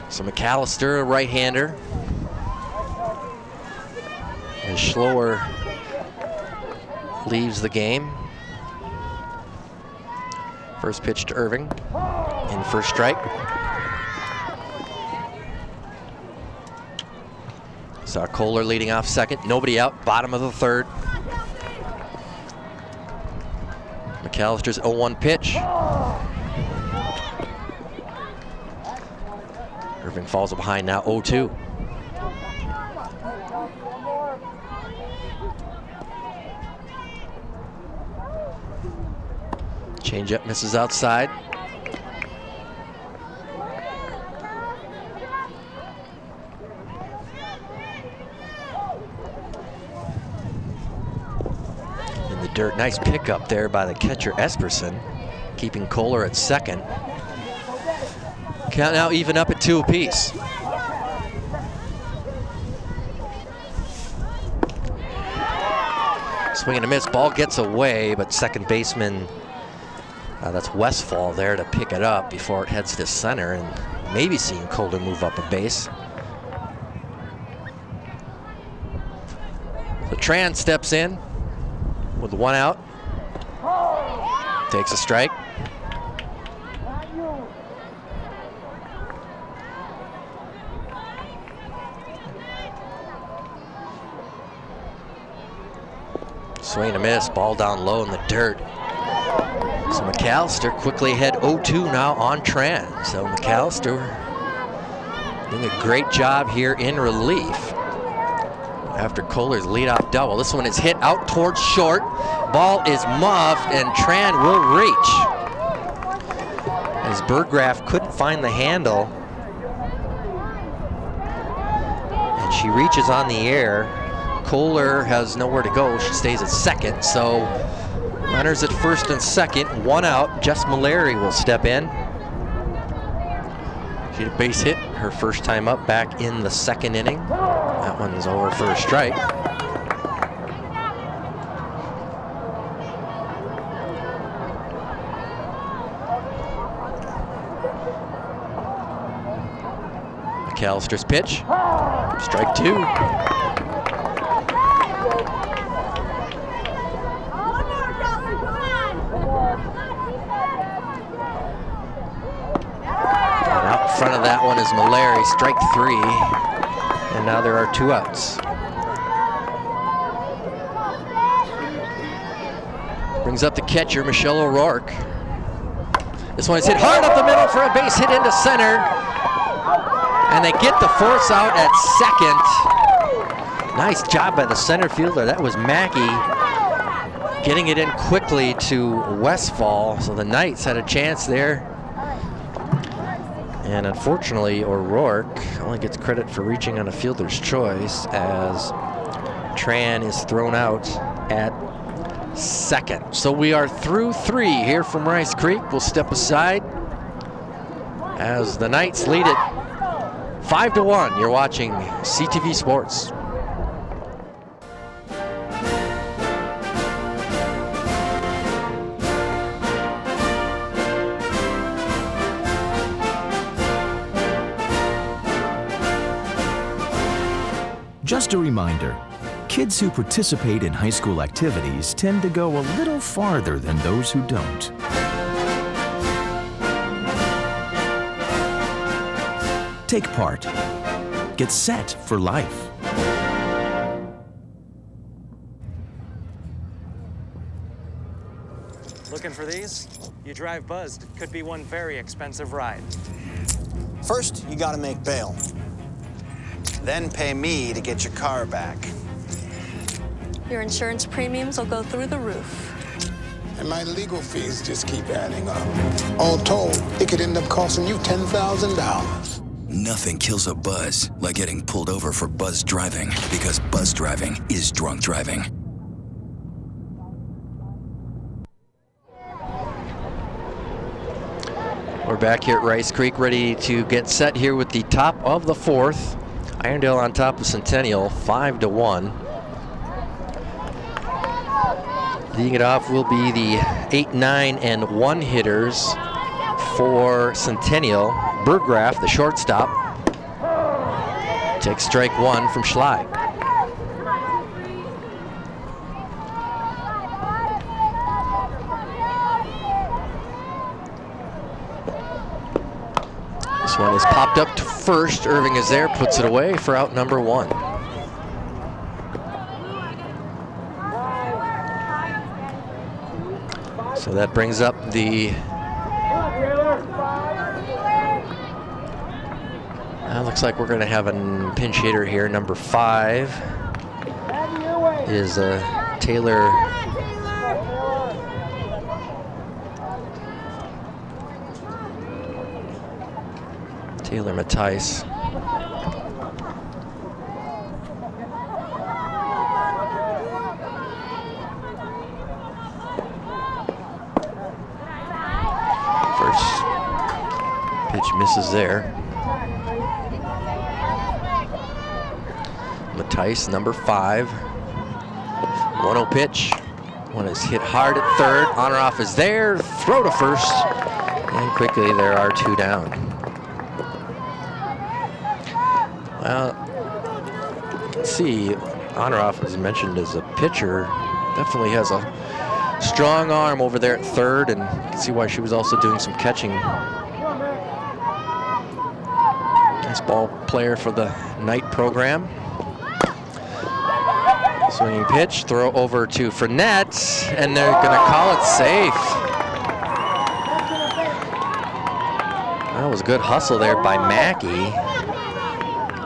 So McAllister, a right-hander. And Schloer leaves the game. First pitch to Irving, in for strike. Saw Kohler leading off second, nobody out, bottom of the third. McAllister's 0-1 pitch. Irving falls behind now, 0-2. Changeup misses outside. In the dirt, nice pickup there by the catcher Esperson, keeping Kohler at second. Count now even up at 2 apiece. Swing and a miss, ball gets away, but second baseman, that's Westfall there to pick it up before it heads to center, and maybe seeing Kohler move up a base. So Tran steps in with 1 out. Takes a strike. Swing and a miss, ball down low in the dirt. So McAllister quickly ahead 0-2 now on Tran. So McAllister doing a great job here in relief after Kohler's leadoff double. This one is hit out towards short. Ball is muffed and Tran will reach. As Berggraf couldn't find the handle. And she reaches on the air. Kohler has nowhere to go. She stays at second. So runners at first and second, 1 out. Jess Mallory will step in. She had a base hit her first time up back in the second inning. That one is over for a strike. McAllister's pitch, strike 2. In front of that one is Mallory, strike 3, and now there are 2 outs. Brings up the catcher, Michelle O'Rourke. This one is hit hard up the middle for a base hit into center, and they get the force out at second. Nice job by the center fielder. That was Mackey getting it in quickly to Westfall, so the Knights had a chance there. And unfortunately, O'Rourke only gets credit for reaching on a fielder's choice as Tran is thrown out at second. So we are through 3 here from Rice Creek. We'll step aside as the Knights lead it 5-1. You're watching CTV Sports. Just a reminder, kids who participate in high school activities tend to go a little farther than those who don't. Take part. Get set for life. Looking for these? You drive buzzed. It could be one very expensive ride. First, you gotta make bail. Then pay me to get your car back. your insurance premiums will go through the roof. And my legal fees just keep adding up. All told, it could end up costing you $10,000. Nothing kills a buzz like getting pulled over for buzz driving, because buzz driving is drunk driving. We're back here at Rice Creek, ready to get set here with the top of the fourth. Irondale on top of Centennial, 5-1. Leading it off will be the 8, 9, and 1 hitters for Centennial. Berggraf, the shortstop, takes strike 1 from Schley. This one is popped up to first. Irving is there, puts it away for out number 1. So that brings up the looks like we're going to have a pinch hitter here. Number 5 is Taylor Mattice. First pitch misses there. Mattice, number 5. 1-0 pitch. One is hit hard at third. Honoraff is there. Throw to first. And quickly there are 2 down. Well, let's see. Honoraff was mentioned as a pitcher. Definitely has a strong arm over there at third, and you can see why she was also doing some catching. Nice ball player for the night program. Swinging pitch, throw over to Fournette, and they're going to call it safe. That was a good hustle there by Mackey.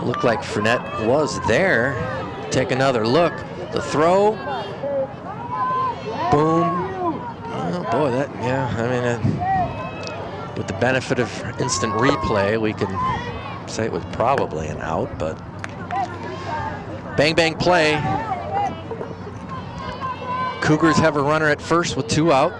Looked like Fournette was there. Take another look. The throw. Boom. Oh boy, that, yeah, I mean, with the benefit of instant replay, we can say it was probably an out, but bang, bang play. Cougars have a runner at first with 2 out.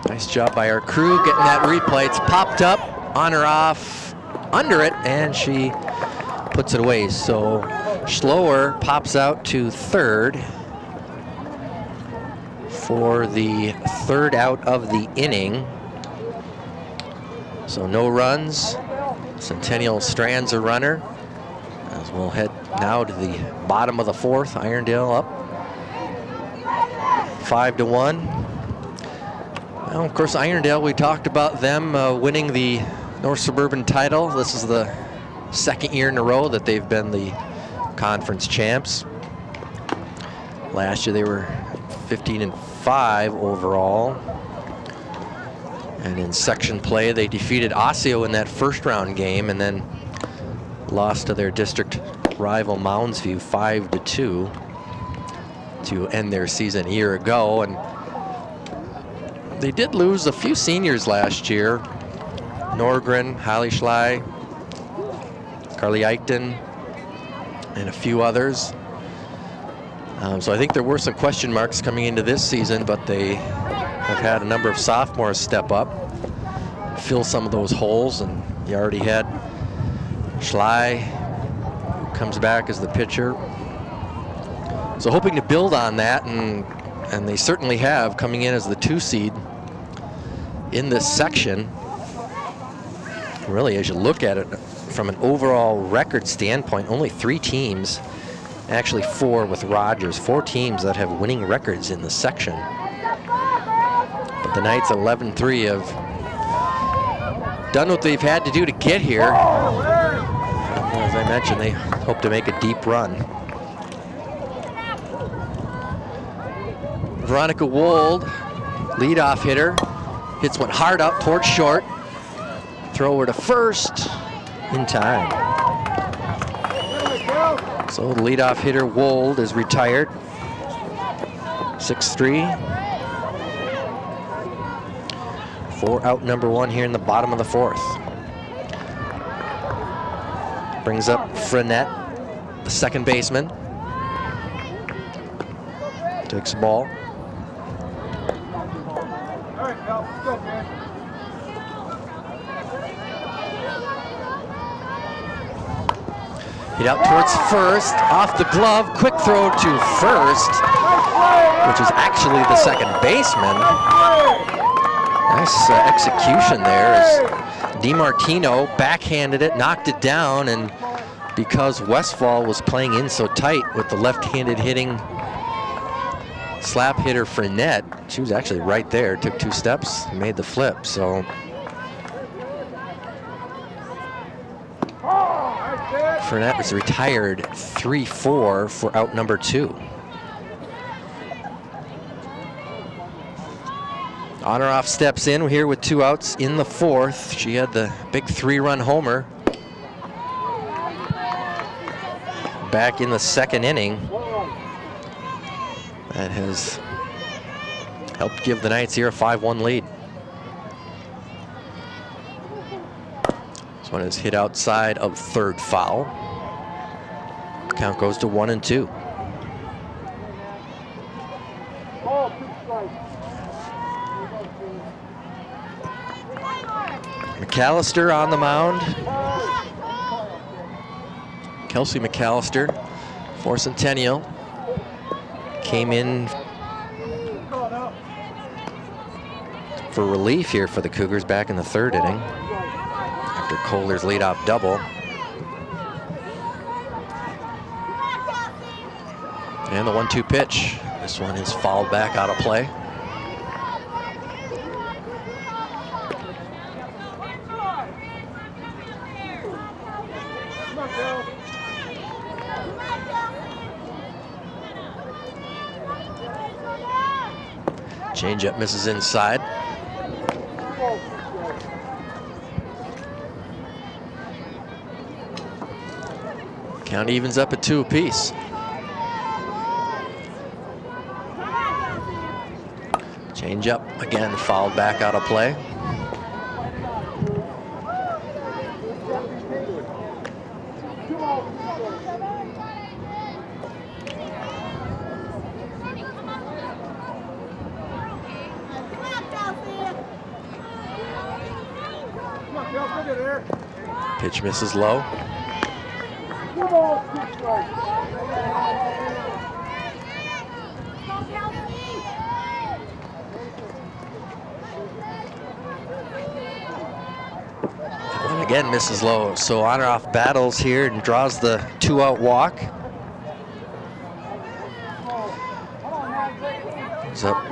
Nice job by our crew getting that replay. It's popped up, Honoraff under it, and she puts it away. So Schloer pops out to third for the 3rd out of the inning. So no runs. Centennial strands a runner. As we'll head now to the bottom of the 4th. Irondale up 5-1. Well, of course, Irondale, we talked about them winning the North Suburban title. This is the 2nd year in a row that they've been the conference champs. Last year they were 15-5 overall. And in section play, they defeated Osseo in that 1st round game, and then lost to their district rival Moundsview 5-2 to end their season a year ago. And they did lose a few seniors last year. Norgren, Holly Schley, Carly Eichten, and a few others. So I think there were some question marks coming into this season, but they have had a number of sophomores step up, fill some of those holes, and you already had Schley, who comes back as the pitcher. So hoping to build on that, and they certainly have, coming in as the 2 seed in this section. Really, as you look at it from an overall record standpoint, only 3 teams, actually 4 with Rogers, 4 teams that have winning records in the section. But the Knights 11-3 have done what they've had to do to get here. As I mentioned, they hope to make a deep run. Veronica Wold, leadoff hitter, hits one hard up towards short. Thrower to first in time. So the leadoff hitter Wold is retired. 6-3. 4 out number 1 here in the bottom of the 4th. Brings up Frenette, the second baseman. Takes the ball. Hit out towards first, off the glove, quick throw to first, which is actually the second baseman. Nice execution there as DiMartino backhanded it, knocked it down, and because Westfall was playing in so tight with the left-handed hitting slap hitter Frenette, she was actually right there, took 2 steps, made the flip, so. Frenette was retired 3-4 for out number 2. Honoroff steps in here with 2 outs in the 4th. She had the big 3-run homer back in the 2nd inning. That has helped give the Knights here a 5-1 lead. This one is hit outside of 3rd foul. Count goes to 1-2. McAllister on the mound. Kelsey McAllister for Centennial. Came in for relief here for the Cougars back in the 3rd inning after Kohler's leadoff double. And the 1-2 pitch. This one is fouled back out of play. Changeup misses inside. Count evens up at 2 apiece. Changeup again fouled back out of play. Pitch misses low. And again misses low. So Honoroff battles here and draws the 2-out walk. He's up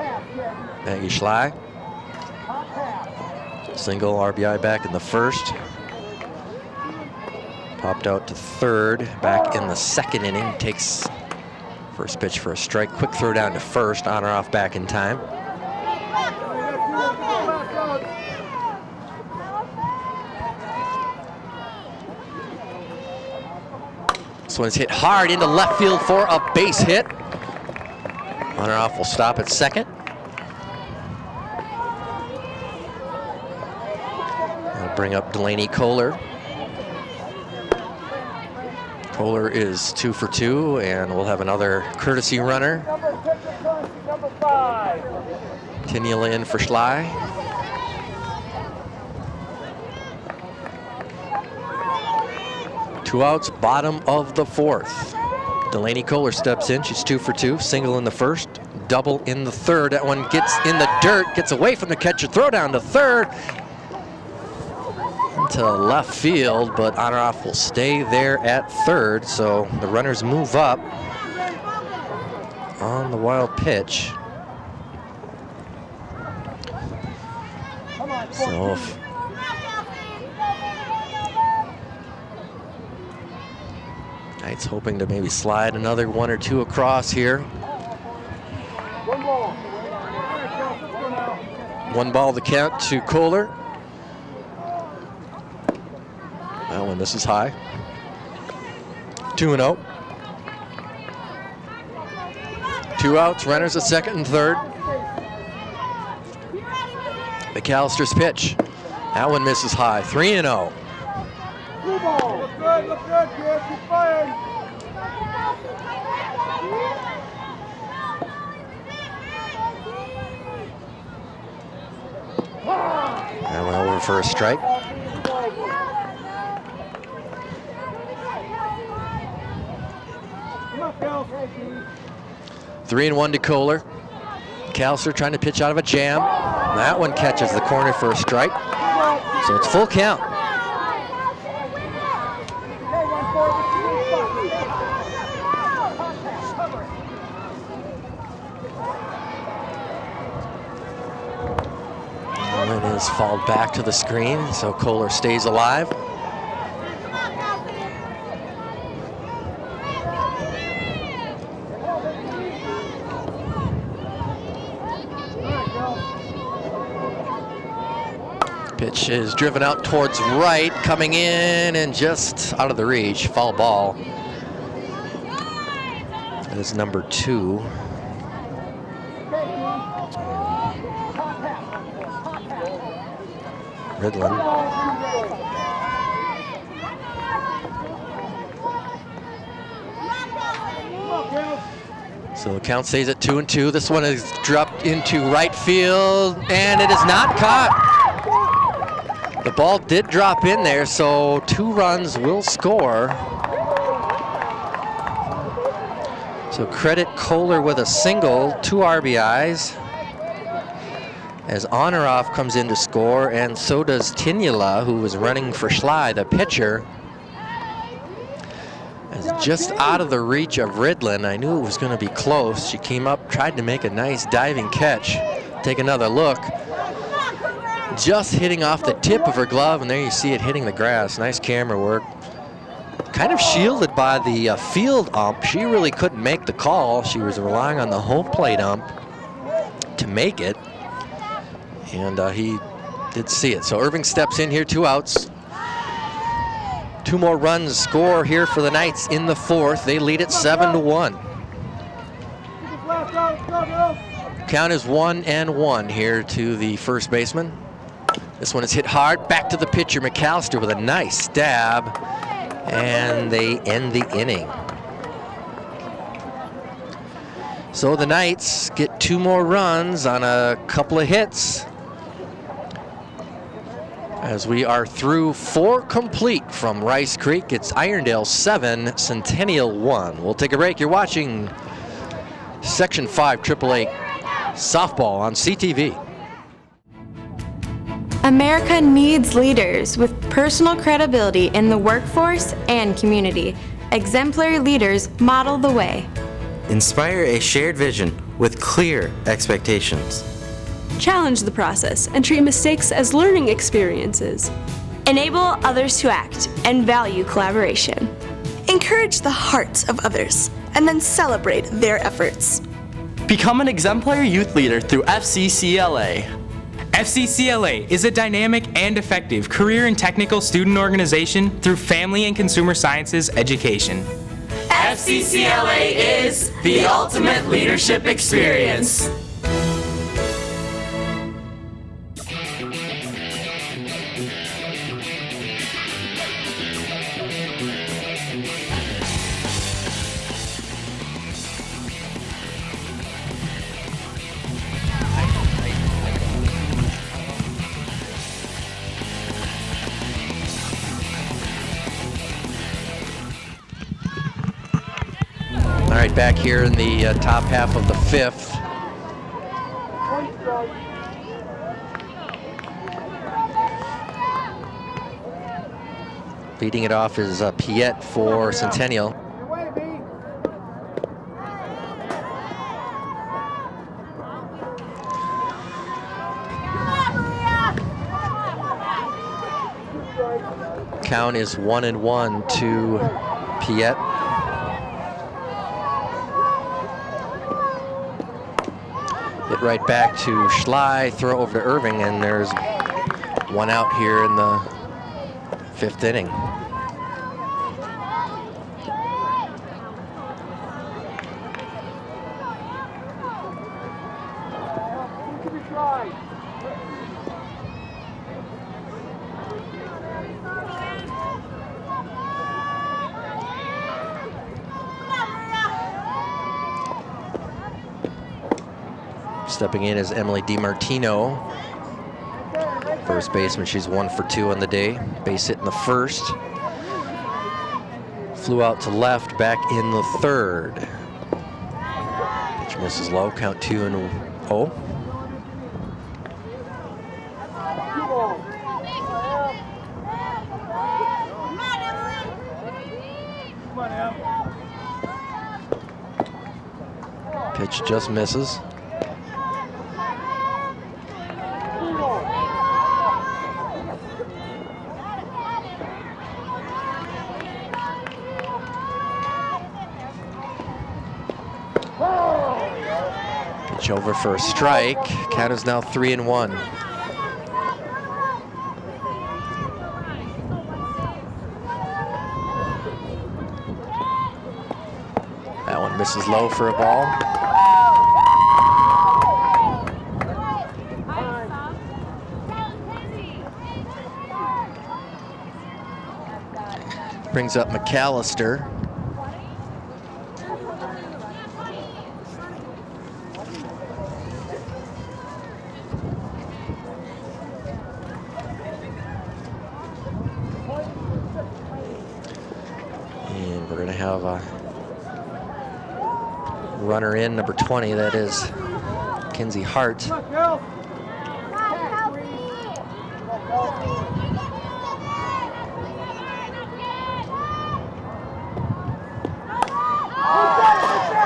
Maggie Schley. Single RBI back in the 1st. Popped out to 3rd, back in the 2nd inning. Takes first pitch for a strike. Quick throw down to 1st. Honoroff back in time. This one's hit hard into left field for a base hit. Honoroff will stop at 2nd. That'll bring up Delaney Kohler. Kohler is 2 for 2, and we'll have another courtesy runner. Centennial in for Schley. Two outs, bottom of the 4th. Delaney Kohler steps in. She's 2 for 2. Single in the 1st, double in the 3rd. That one gets in the dirt, gets away from the catcher. Throw down to 3rd. To left field, but Honoroff will stay there at 3rd, so the runners move up on the wild pitch. So if Knights hoping to maybe slide another 1 or 2 across here. 1 ball the count to Kohler. That one, this is high. 2-0. 2 outs, runners at second and third. McAllister's pitch. That one misses high. 3-0. Look good, kid. Keep firing. That went over for a strike. Come on, Cal. 3-1 to Kohler. McAllister trying to pitch out of a jam. That one catches the corner for a strike. So it's full count. And it is fouled back to the screen, so Kohler stays alive. Pitch is driven out towards right, coming in and just out of the reach. Foul ball. That is number 2. Ridlin. So the count stays at 2-2. This one is dropped into right field, and it is not caught. The ball did drop in there, so 2 runs will score. So credit Kohler with a single, 2 RBIs. As Honoroff comes in to score, and so does Tinula, who was running for Schley, the pitcher. As just out of the reach of Ridlin. I knew it was going to be close. She came up, tried to make a nice diving catch. Take another look. Just hitting off the tip of her glove, and there you see it hitting the grass. Nice camera work. Kind of shielded by the field ump. She really couldn't make the call. She was relying on the home plate ump to make it. And he did see it. So Irving steps in here, 2 outs. 2 more runs score here for the Knights in the 4th. They lead it 7-1. Count is 1-1 here to the first baseman. This one is hit hard. Back to the pitcher, McAllister, with a nice stab. And they end the inning. So the Knights get 2 more runs on a couple of hits, as we are through 4 complete from Rice Creek. It's Irondale 7, Centennial 1. We'll take a break. You're watching Section 5 888 softball on CTV. America needs leaders with personal credibility in the workforce and community. Exemplary leaders model the way. Inspire a shared vision with clear expectations. Challenge the process and treat mistakes as learning experiences. Enable others to act and value collaboration. Encourage the hearts of others and then celebrate their efforts. Become an exemplary youth leader through FCCLA. FCCLA is a dynamic and effective career and technical student organization through family and consumer sciences education. FCCLA is the ultimate leadership experience. All right, back here in the top half of the 5th. Leading it off is Piet for Centennial. Count is 1-1 to Piet. Hit right back to Schley, throw over to Irving, and there's 1 out here in the 5th inning. Stepping in is Emily DiMartino. First baseman, she's 1 for 2 on the day. Base hit in the first. Flew out to left, back in the third. Pitch misses low, count 2-0. Pitch just misses. Pitch over for a strike. Count is now 3-1. That one misses low for a ball. Brings up McAllister. And we're going to have a runner in, number 20, that is Kinsey Hart.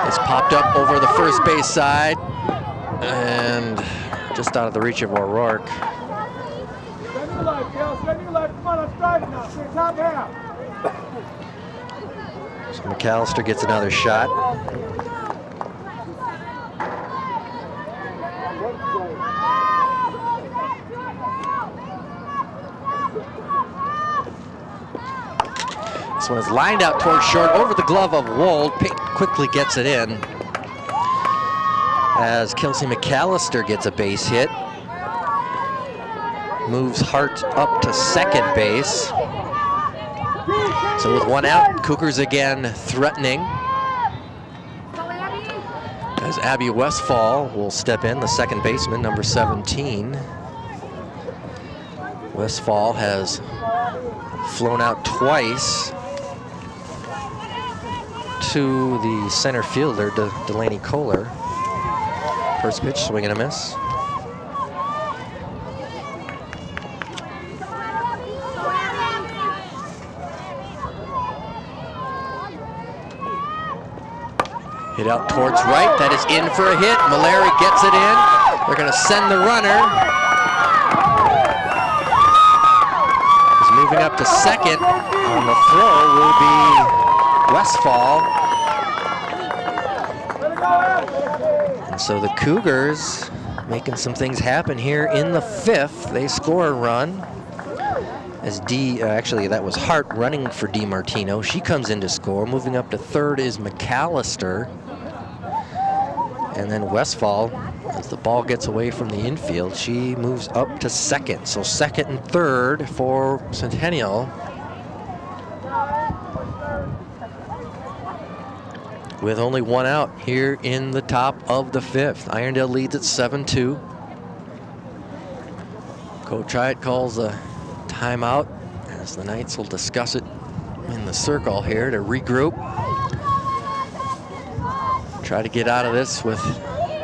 It's popped up over the first base side and just out of the reach of O'Rourke. So McAllister gets another shot. This one is lined out towards short, over the glove of Wold. Payton quickly gets it in as Kelsey McAllister gets a base hit. Moves Hart up to second base. So with one out, Cougars again threatening. As Abby Westfall will step in, the second baseman, number 17. Westfall has flown out twice to the center fielder, Delaney Kohler. First pitch, swing and a miss. Hit out towards right, that is in for a hit. Mallory gets it in. They're gonna send the runner. He's moving up to second. On the throw will be Westfall. And so the Cougars making some things happen here in the fifth. They score a run. As actually that was Hart running for DiMartino. She comes in to score. Moving up to third is McAllister. And then Westfall, as the ball gets away from the infield, she moves up to second. So second and third for Centennial. With only one out here in the top of the fifth. Irondale leads at 7-2. Coach Hyatt calls a timeout as the Knights will discuss it in the circle here to regroup. Try to get out of this with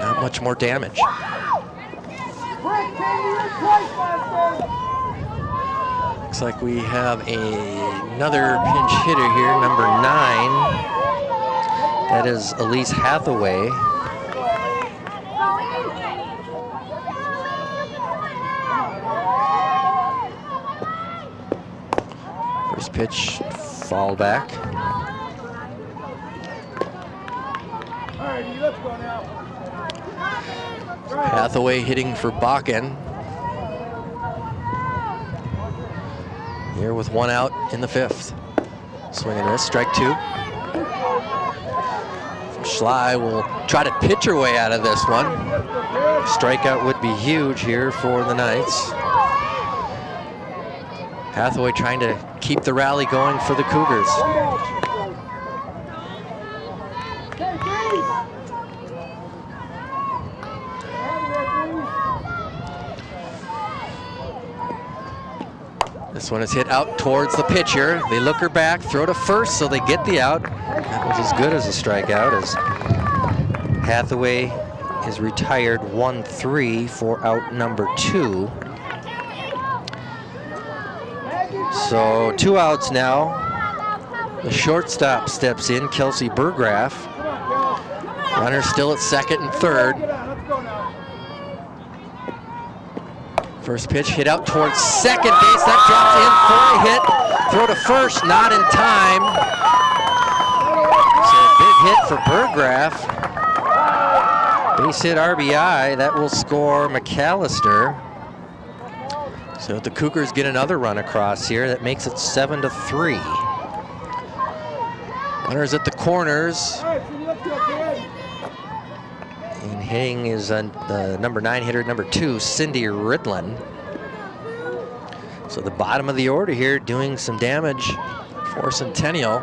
not much more damage. Looks like we have another pinch hitter here, number 9. That is Elise Hathaway. First pitch, foul back. Hathaway hitting for Bakken. Here with one out in the fifth. Swing and miss, strike two. Schley will try to pitch her way out of this one. Strikeout would be huge here for the Knights. Hathaway trying to keep the rally going for the Cougars. This one is hit out towards the pitcher. They look her back, throw to first, so they get the out. That was as good as a strikeout, as Hathaway is retired 1-3 for out number 2. So 2 outs now. The shortstop steps in, Kelsey Burgraff. Runner still at second and third. First pitch hit out towards second base. That drops in for a hit. Throw to first, not in time. So a big hit for Burgraff. Base hit RBI. That will score McAllister. So the Cougars get another run across here. That makes it 7-3. Runners at the corners. And hitting is the number 9 hitter, number 2, Cindy Ridlin. So the bottom of the order here doing some damage for Centennial.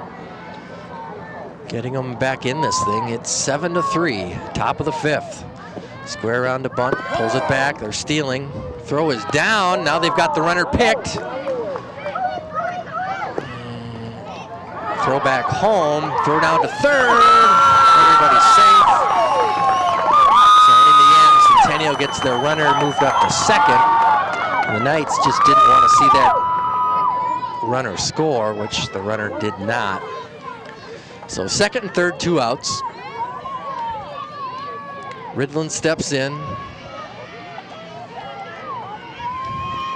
Getting them back in this thing. It's 7-3, top of the 5th. Square around to bunt, pulls it back, they're stealing. Throw is down, now they've got the runner picked. Throw back home, throw down to third. Everybody's safe. So in the end, Centennial gets their runner moved up to second. The Knights just didn't want to see that runner score, which the runner did not. So second and third, 2 outs. Ridlin steps in.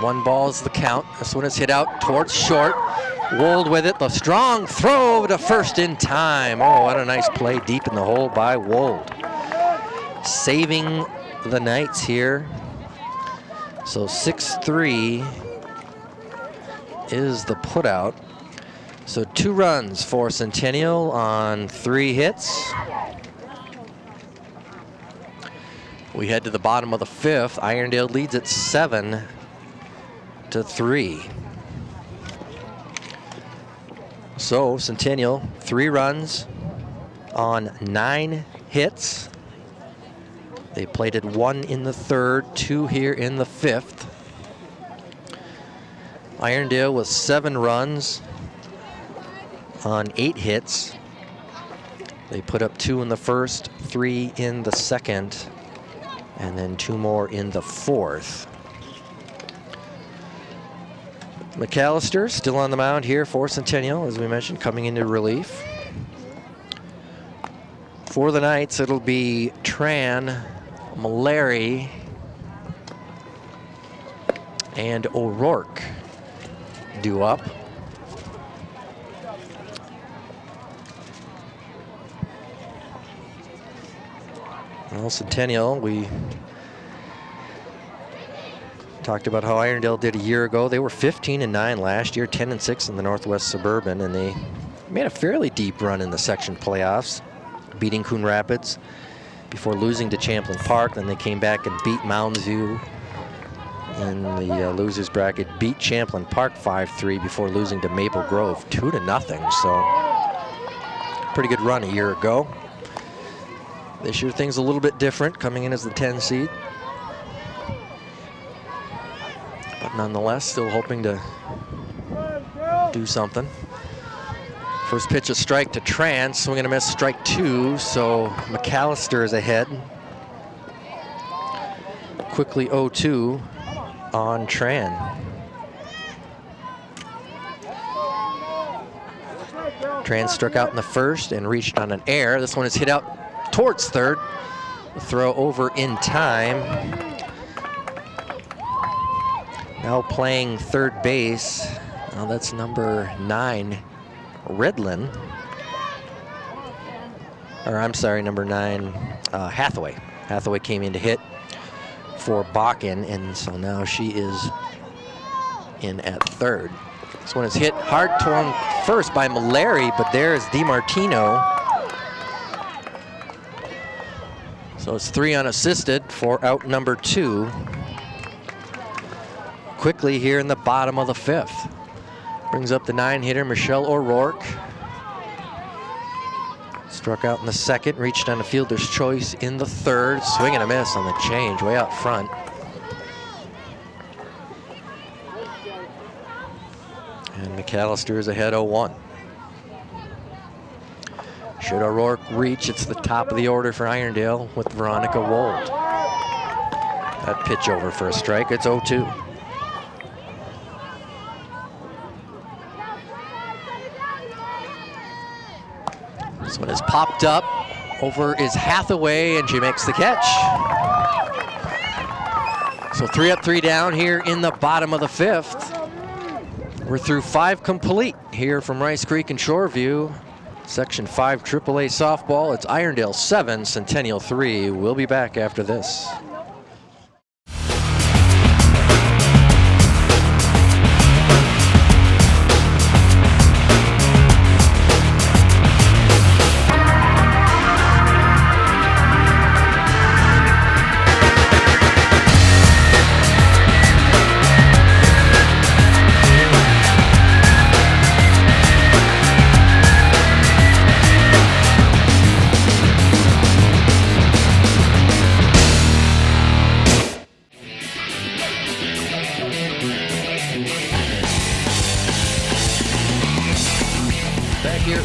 1 ball is the count. This one is hit out towards short. Wold with it, the strong throw to first in time. Oh, what a nice play deep in the hole by Wold. Saving the Knights here. So 6-3 is the putout. So 2 runs for Centennial on 3 hits. We head to the bottom of the 5th. Irondale leads at 7-3. So Centennial, 3 runs on 9 hits. They plated 1 in the 3rd, 2 here in the 5th. Irondale with 7 runs on 8 hits. They put up 2 in the 1st, 3 in the 2nd, and then 2 more in the 4th. McAllister still on the mound here for Centennial, as we mentioned, coming into relief. For the Knights, it'll be Tran, Malari, and O'Rourke due up. Well, Centennial, we talked about how Irondale did a year ago. They were 15-9 last year, 10-6 in the Northwest Suburban, and they made a fairly deep run in the section playoffs, beating Coon Rapids before losing to Champlain Park. Then they came back and beat Mounds View in the losers bracket, beat Champlain Park 5-3 before losing to Maple Grove 2-0. So pretty good run a year ago. This year things a little bit different, coming in as the 10 seed. But nonetheless, still hoping to do something. First pitch, a strike to Tran, swing and a miss, strike 2. So McAllister is ahead. Quickly 0-2 on Tran. Tran struck out in the 1st and reached on an error. This one is hit out towards 3rd. The throw over in time. Now playing 3rd base. Now that's number 9, Ridlin. Or I'm sorry, number 9, Hathaway. Hathaway came in to hit for Bakken, and so now she is in at 3rd. This one is hit hard toward first by Malari, but there's DiMartino. So it's 3 unassisted for out number 2. Quickly here in the bottom of the 5th. Brings up the 9 hitter, Michelle O'Rourke. Struck out in the 2nd, reached on a fielder's choice in the 3rd. Swing and a miss on the change, way out front. McAllister is ahead 0-1. Should O'Rourke reach, it's the top of the order for Irondale with Veronica Wold. That pitch over for a strike, it's 0-2. This one is popped up, over is Hathaway, and she makes the catch. So 3 up, 3 down here in the bottom of the 5th. We're through 5 complete here from Rice Creek and Shoreview. Section 5 AAA softball. It's Irondale 7, Centennial 3. We'll be back after this.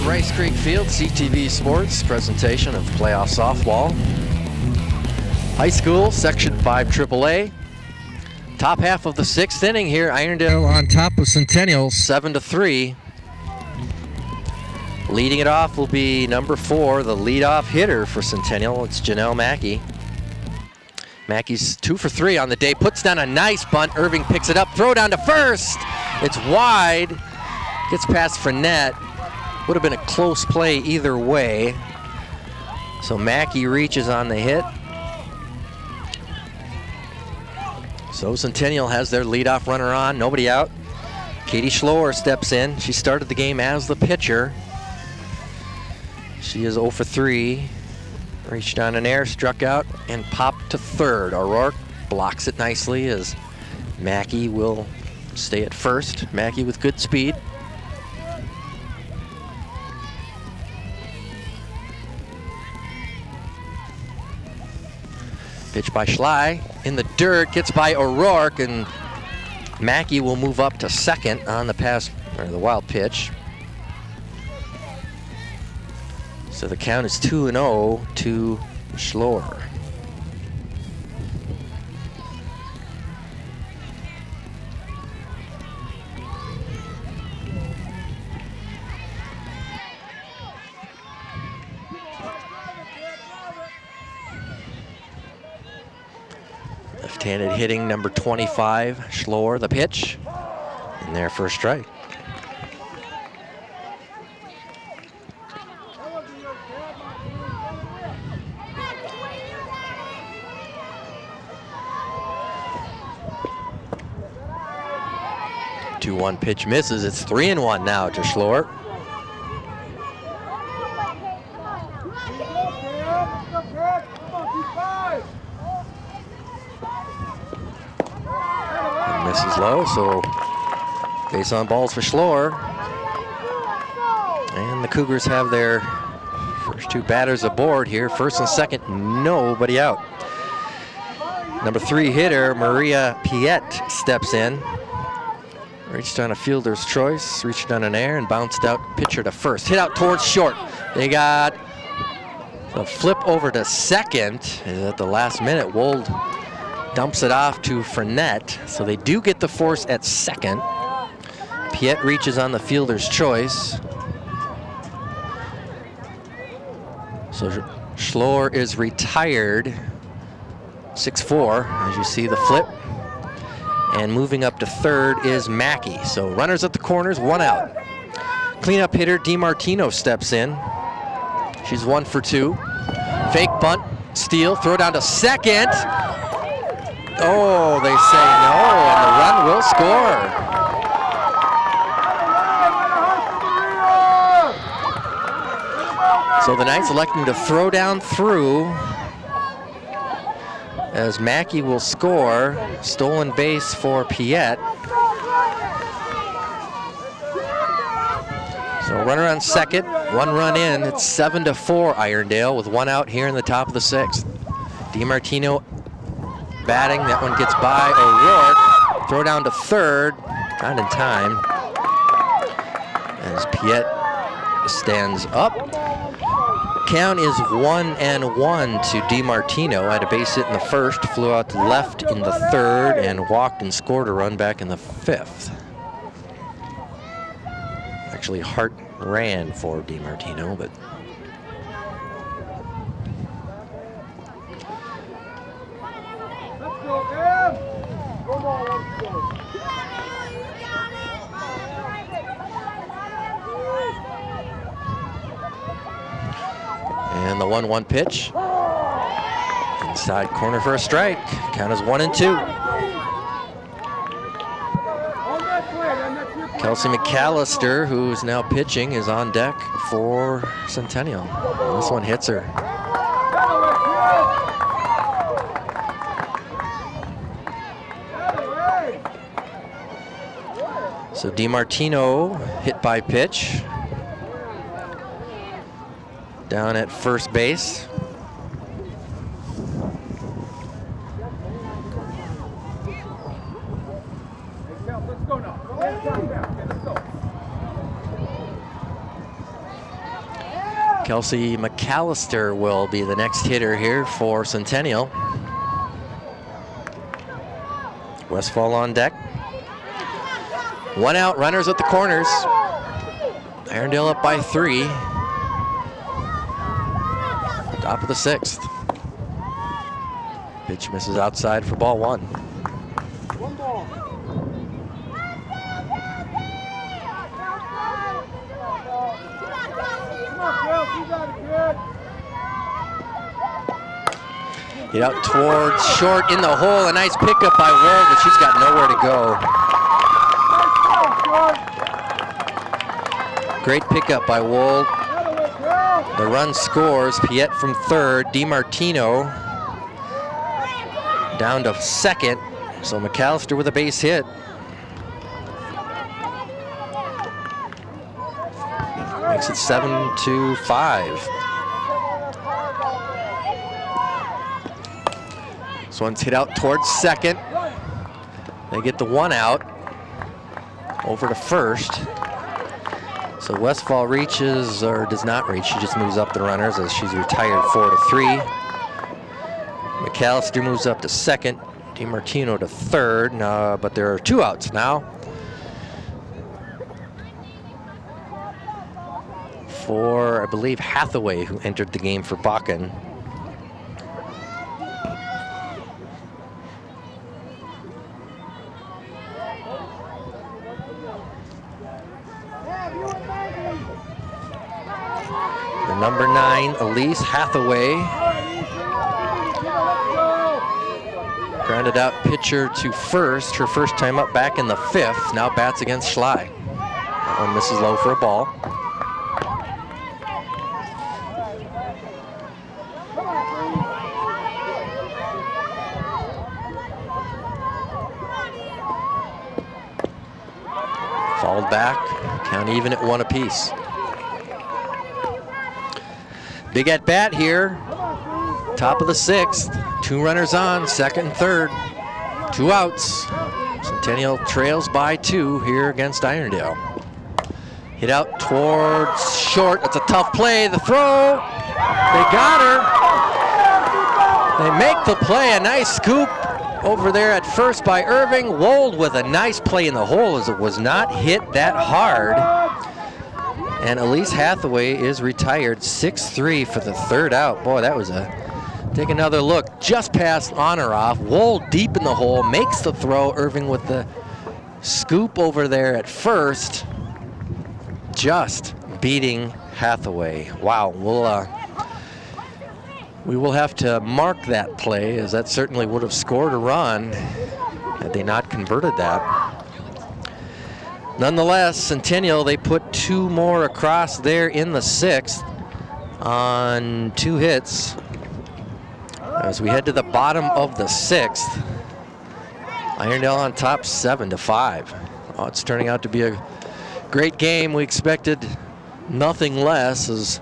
Rice Creek Field, CTV Sports presentation of playoff softball. High school, Section 5 AAA. Top half of the 6th inning here. Irondale on top of Centennial, 7-3. Leading it off will be number 4, the leadoff hitter for Centennial. It's Janelle Mackey. Mackey's 2 for 3 on the day. Puts down a nice bunt. Irving picks it up. Throw down to first. It's wide. Gets past Fournette. Would have been a close play either way. So Mackey reaches on the hit. So Centennial has their leadoff runner on, nobody out. Katie Schloer steps in. She started the game as the pitcher. She is 0 for 3. Reached on an air, struck out, and popped to third. O'Rourke blocks it nicely as Mackey will stay at first. Mackey with good speed. Pitch by Schley in the dirt, gets by O'Rourke, and Mackey will move up to second on the pass, or the wild pitch. So the count is 2-0 to Schloer. Left-handed hitting, number 25, Schloer, the pitch, and their first strike. The 2-1 pitch misses. It's 3-1 now to Schloer. Misses low, so base on balls for Schloer. And the Cougars have their first 2 batters aboard here. First and second, nobody out. Number 3 hitter, Maria Piet, steps in. Reached on a fielder's choice, reached on an air and bounced out, pitcher to first. Hit out towards short. They got a flip over to second. At the last minute, Wold dumps it off to Fournette, so they do get the force at second. Piet reaches on the fielder's choice. So Schloer is retired, 6-4, as you see the flip. And moving up to third is Mackey. So runners at the corners, 1 out. Cleanup hitter DiMartino steps in. She's 1 for 2. Fake bunt, steal, throw down to second. Oh, they say no, and the run will score. So the Knights electing to throw down through as Mackey will score. Stolen base for Piet. So runner on second, 1 run in. It's 7-4 Irondale with 1 out here in the top of the 6th. DiMartino batting, that one gets by O'Rourke. Throw down to third, not in time. as Piet stands up. Count is 1-1 to DiMartino. Had a base hit in the first, flew out to left in the third, and walked and scored a run back in the fifth. Actually, Hart ran for DiMartino, but and the 1-1 pitch. Inside corner for a strike. Count is 1-2. Kelsey McAllister, who's now pitching, is on deck for Centennial. This one hits her. So DiMartino hit by pitch. Down at first base. Kelsey McAllister will be the next hitter here for Centennial. Westfall on deck. One out, runners at the corners. Irondale up by 3. Top of the 6th. Pitch misses outside for ball 1. Hit out towards short in the hole. A nice pickup by Wold, but she's got nowhere to go. Great pickup by Wold. The run scores. Piet from third. DiMartino down to second. So McAllister with a base hit. Makes it 7-5. This one's hit out towards second. They get the 1 out. Over to first. So Westfall reaches, or does not reach. She just moves up the runners as she's retired 4-3. McAllister moves up to second. DiMartino to third, but there are 2 outs now. For, I believe, Hathaway, who entered the game for Bakken. The number 9, Elise Hathaway. Grounded out pitcher to first, her first time up back in the 5th. Now bats against Schley. That one misses low for a ball. Fouled back, count even at 1 apiece. Big at bat here, top of the 6th. 2 runners on, second and third. 2 outs. Centennial trails by 2 here against Irondale. Hit out towards short. That's a tough play. The throw. They got her. They make the play. A nice scoop over there at first by Irving. Wold with a nice play in the hole as it was not hit that hard. And Elise Hathaway is retired 6-3 for the 3rd out. Boy, that was a... Take another look, just past on or off. Wold deep in the hole, makes the throw. Irving with the scoop over there at first. Just beating Hathaway. Wow, we will have to mark that play, as that certainly would have scored a run had they not converted that. Nonetheless, Centennial, they put 2 more across there in the 6th on 2 hits. As we head to the bottom of the 6th, Irondale on top 7-5. Oh, it's turning out to be a great game. We expected nothing less, as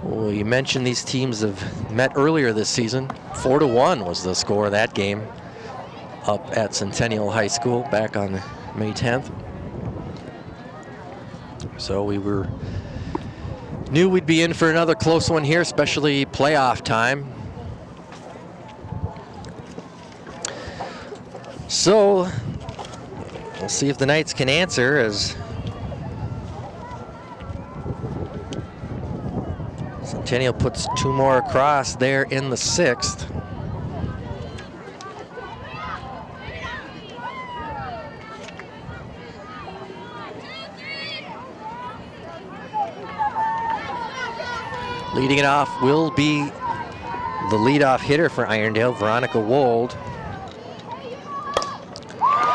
well, you mentioned these teams have met earlier this season. 4-1 was the score of that game up at Centennial High School back on May 10th. So we knew we'd be in for another close one here, especially playoff time. So we'll see if the Knights can answer as Centennial puts 2 more across there in the 6th. Leading it off will be the leadoff hitter for Irondale, Veronica Wold.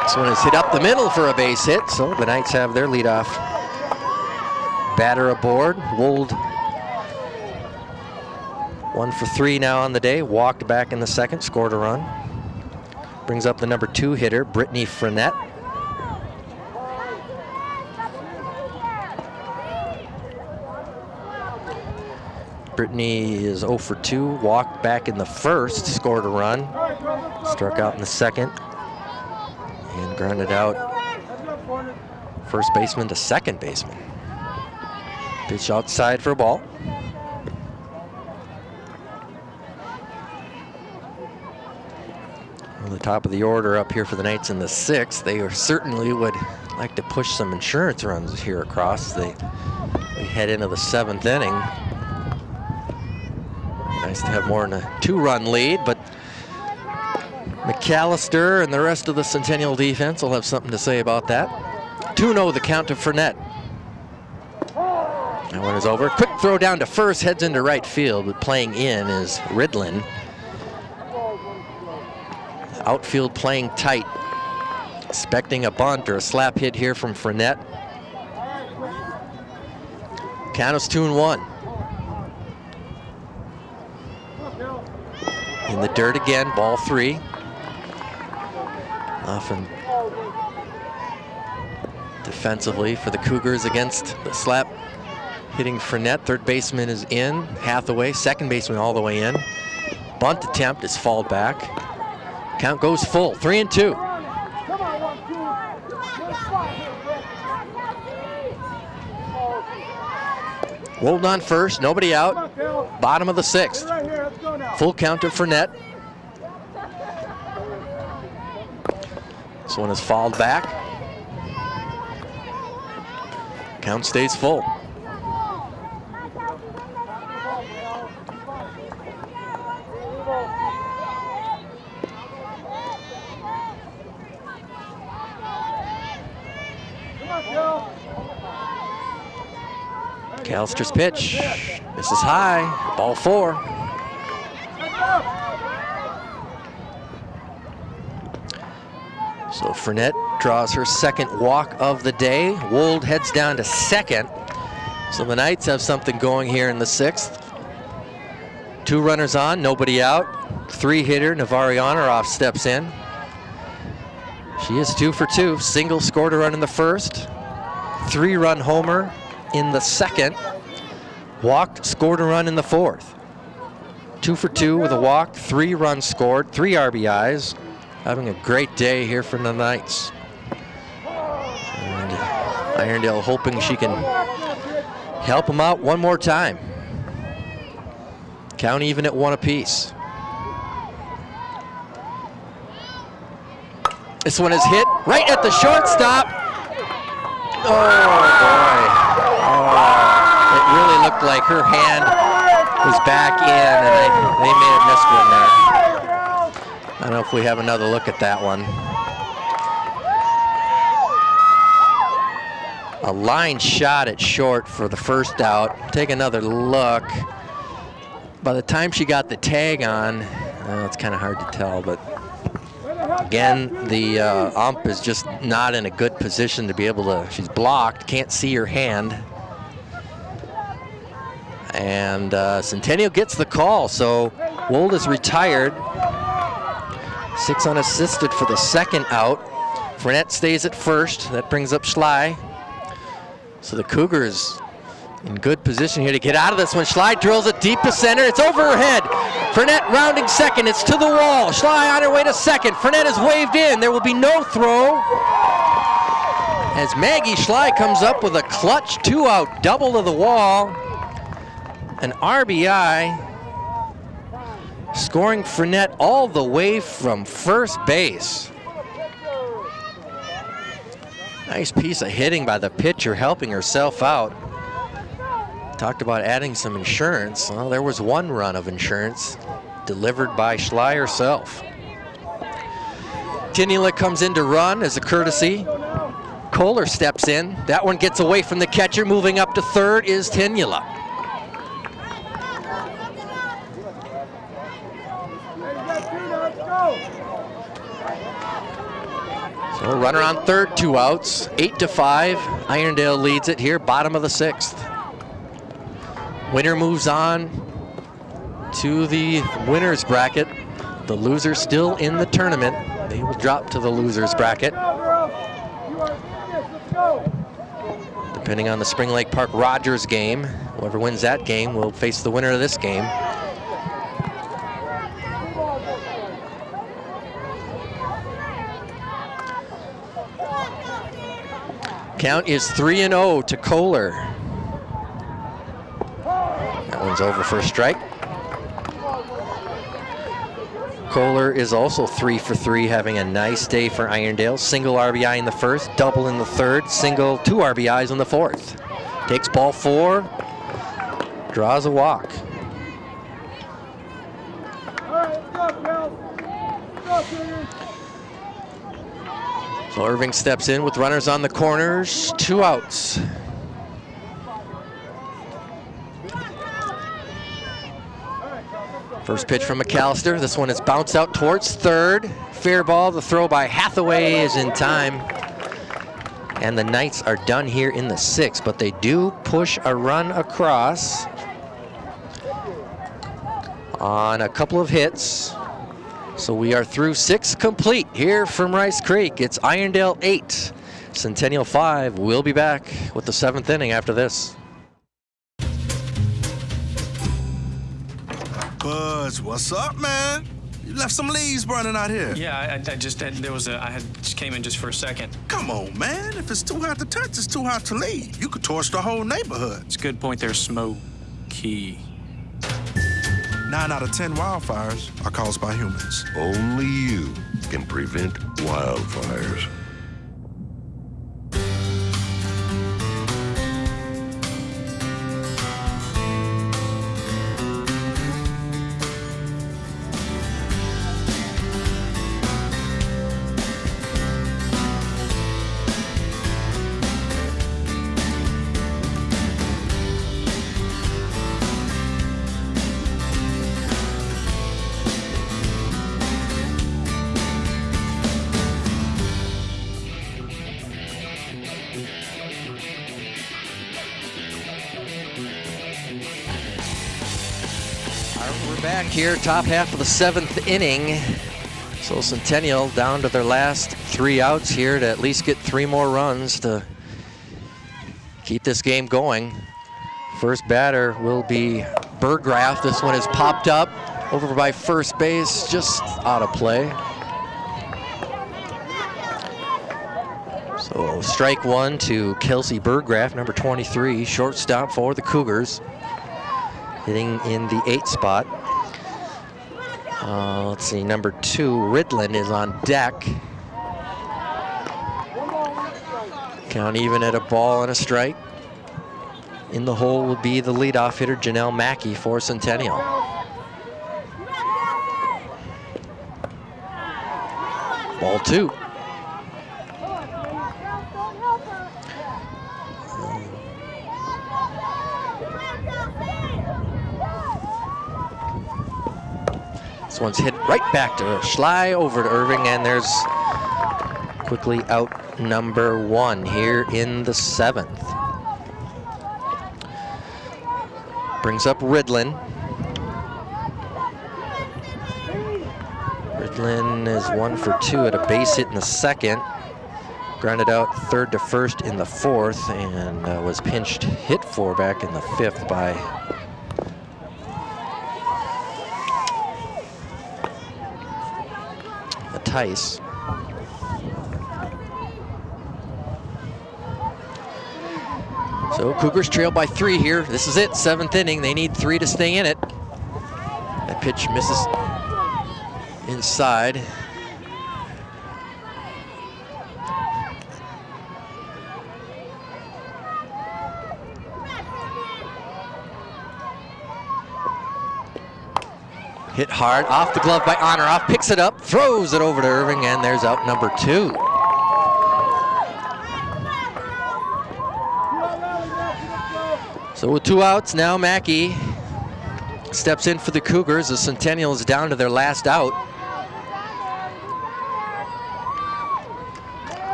This one is hit up the middle for a base hit, so the Knights have their leadoff batter aboard. Wold 1 for 3 now on the day, walked back in the 2nd, scored a run. Brings up the number 2 hitter, Brittany Frenette. Brittany is 0 for 2, walked back in the 1st, scored a run, struck out in the 2nd, and grounded out first baseman to second baseman. Pitch outside for a ball. On the top of the order up here for the Knights in the 6th, they certainly would like to push some insurance runs here across. They head into the 7th inning. Nice to have more than a 2-run lead, but McAllister and the rest of the Centennial defense will have something to say about that. 2-0 the count to Frenette. That one is over. Quick throw down to first, heads into right field, but playing in is Ridlin. Outfield playing tight, expecting a bunt or a slap hit here from Frenette. Count is 2-1. In the dirt again, ball 3. Often defensively for the Cougars against the slap hitting Frenette. Third baseman is in, Hathaway, second baseman all the way in. Bunt attempt is fouled back. Count goes full, 3-2. Wold on first, nobody out. Bottom of the 6th. Full count to Frenette. This one is fouled back. Count stays full. McAllister's pitch. This is high. Ball 4. So Frenette draws her 2nd walk of the day. Wold heads down to 2nd. So the Knights have something going here in the 6th. 2 runners on, nobody out. 3-hitter, Navarianarov steps in. She is 2 for 2. Single, scored a run in the 1st. 3-run homer in the 2nd. Walked, scored a run in the 4th. 2 for 2 with a walk, 3 runs scored, 3 RBIs. Having a great day here for the Knights. And Irondale hoping she can help them out one more time. Count even at 1 apiece. This one is hit right at the shortstop. Oh boy. Oh, it really looked like her hand was back in, and they may have missed one there. I don't know if we have another look at that one. A line shot at short for the first out. Take another look. By the time she got the tag on, it's kind of hard to tell, but again, the ump is just not in a good position to be able to, she's blocked, can't see her hand. And Centennial gets the call, so Wold is retired. 6 unassisted for the 2nd out. Frenette stays at first. That brings up Schley. So the Cougars in good position here to get out of this one. Schley drills it deep to center. It's over her head. Frenette rounding 2nd. It's to the wall. Schley on her way to 2nd. Frenette is waved in. There will be no throw. as Maggie Schley comes up with a clutch 2-out double to the wall. An RBI, scoring Fournette all the way from first base. Nice piece of hitting by the pitcher, helping herself out. Talked about adding some insurance. Well, there was one run of insurance delivered by Schley herself. Tinula comes in to run as a courtesy. Kohler steps in. That one gets away from the catcher. Moving up to third is Tinula. So runner on third, 2 outs, 8-5. Irondale leads it here, bottom of the 6th. Winner moves on to the winner's bracket. The loser still in the tournament. They will drop to the loser's bracket. Depending on the Spring Lake Park Rogers game, whoever wins that game will face the winner of this game. Count is 3-0 to Kohler. That one's over for a strike. Kohler is also 3 for 3, having a nice day for Irondale. Single RBI in the first, double in the third, single 2 RBIs in the fourth. Takes ball 4, draws a walk. So Irving steps in with runners on the corners, 2 outs. First pitch from McAllister. This one is bounced out towards third. Fair ball. The throw by Hathaway is in time. And the Knights are done here in the 6th, but they do push a run across on a couple of hits. So we are through 6 complete here from Rice Creek. It's Irondale 8, Centennial 5. We'll be back with the 7th inning after this. Buzz, what's up, man? You left some leaves burning out here. Yeah, I just came in just for a second. Come on, man. If it's too hot to touch, it's too hot to leave. You could torch the whole neighborhood. It's a good point there, Smokey. 9 out of 10 wildfires are caused by humans. Only you can prevent wildfires. Here, top half of the 7th inning. So Centennial down to their last 3 outs here to at least get 3 more runs to keep this game going. First batter will be Burgraff. This one is popped up over by first base, just out of play. So strike 1 to Kelsey Burgraff, number 23, shortstop for the Cougars, hitting in the 8th spot. Let's see, number 2, Ridland is on deck. Count even at a ball and a strike. In the hole will be the leadoff hitter, Janelle Mackey for Centennial. Ball 2. This one's hit right back to Schley, over to Irving, and there's quickly out number 1 here in the 7th. Brings up Ridland. Ridland is 1 for 2 at a base hit in the 2nd. Grounded out third to first in the 4th, and was pinched hit for back in the 5th by Tice. So Cougars trail by 3 here. This is it, 7th inning. They need 3 to stay in it. That pitch misses inside. Hit hard, off the glove by Honoroff, picks it up, throws it over to Irving, and there's out number 2. So with 2 outs, now Mackey steps in for the Cougars. The Centennial is down to their last out.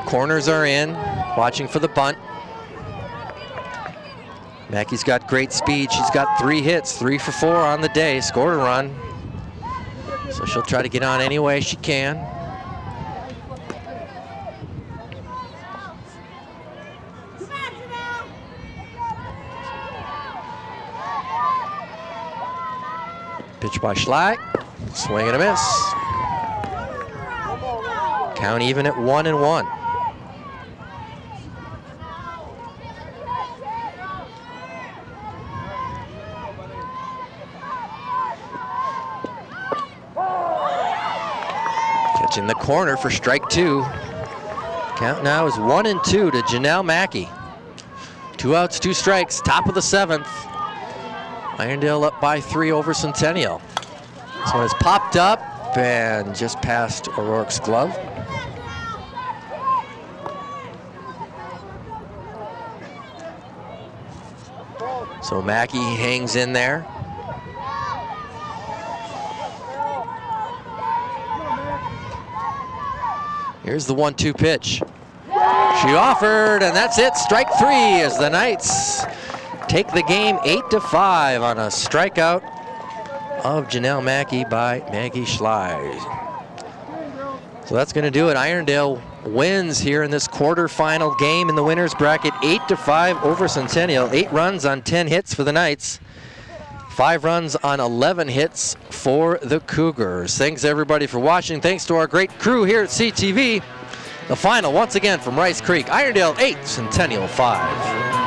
Corners are in, watching for the bunt. Mackey's got great speed. She's got 3 hits, 3 for 4 on the day, scored a run. So she'll try to get on any way she can. Pitch by Schlack, swing and a miss. Count even at 1-1. In the corner for strike 2. Count now is 1-2 to Janelle Mackey. 2 outs, 2 strikes, top of the 7th. Irondale up by 3 over Centennial. This one is popped up and just past O'Rourke's glove. So Mackey hangs in there. Here's the 1-2 pitch. She offered, and that's it. Strike 3 as the Knights take the game 8-5 on a strikeout of Janelle Mackey by Maggie Schley. So that's going to do it. Irondale wins here in this quarterfinal game in the winners bracket, 8-5 over Centennial. 8 runs on 10 hits for the Knights. 5 runs on 11 hits for the Cougars. Thanks everybody for watching. Thanks to our great crew here at CTV. The final once again from Rice Creek, Irondale 8, Centennial 5.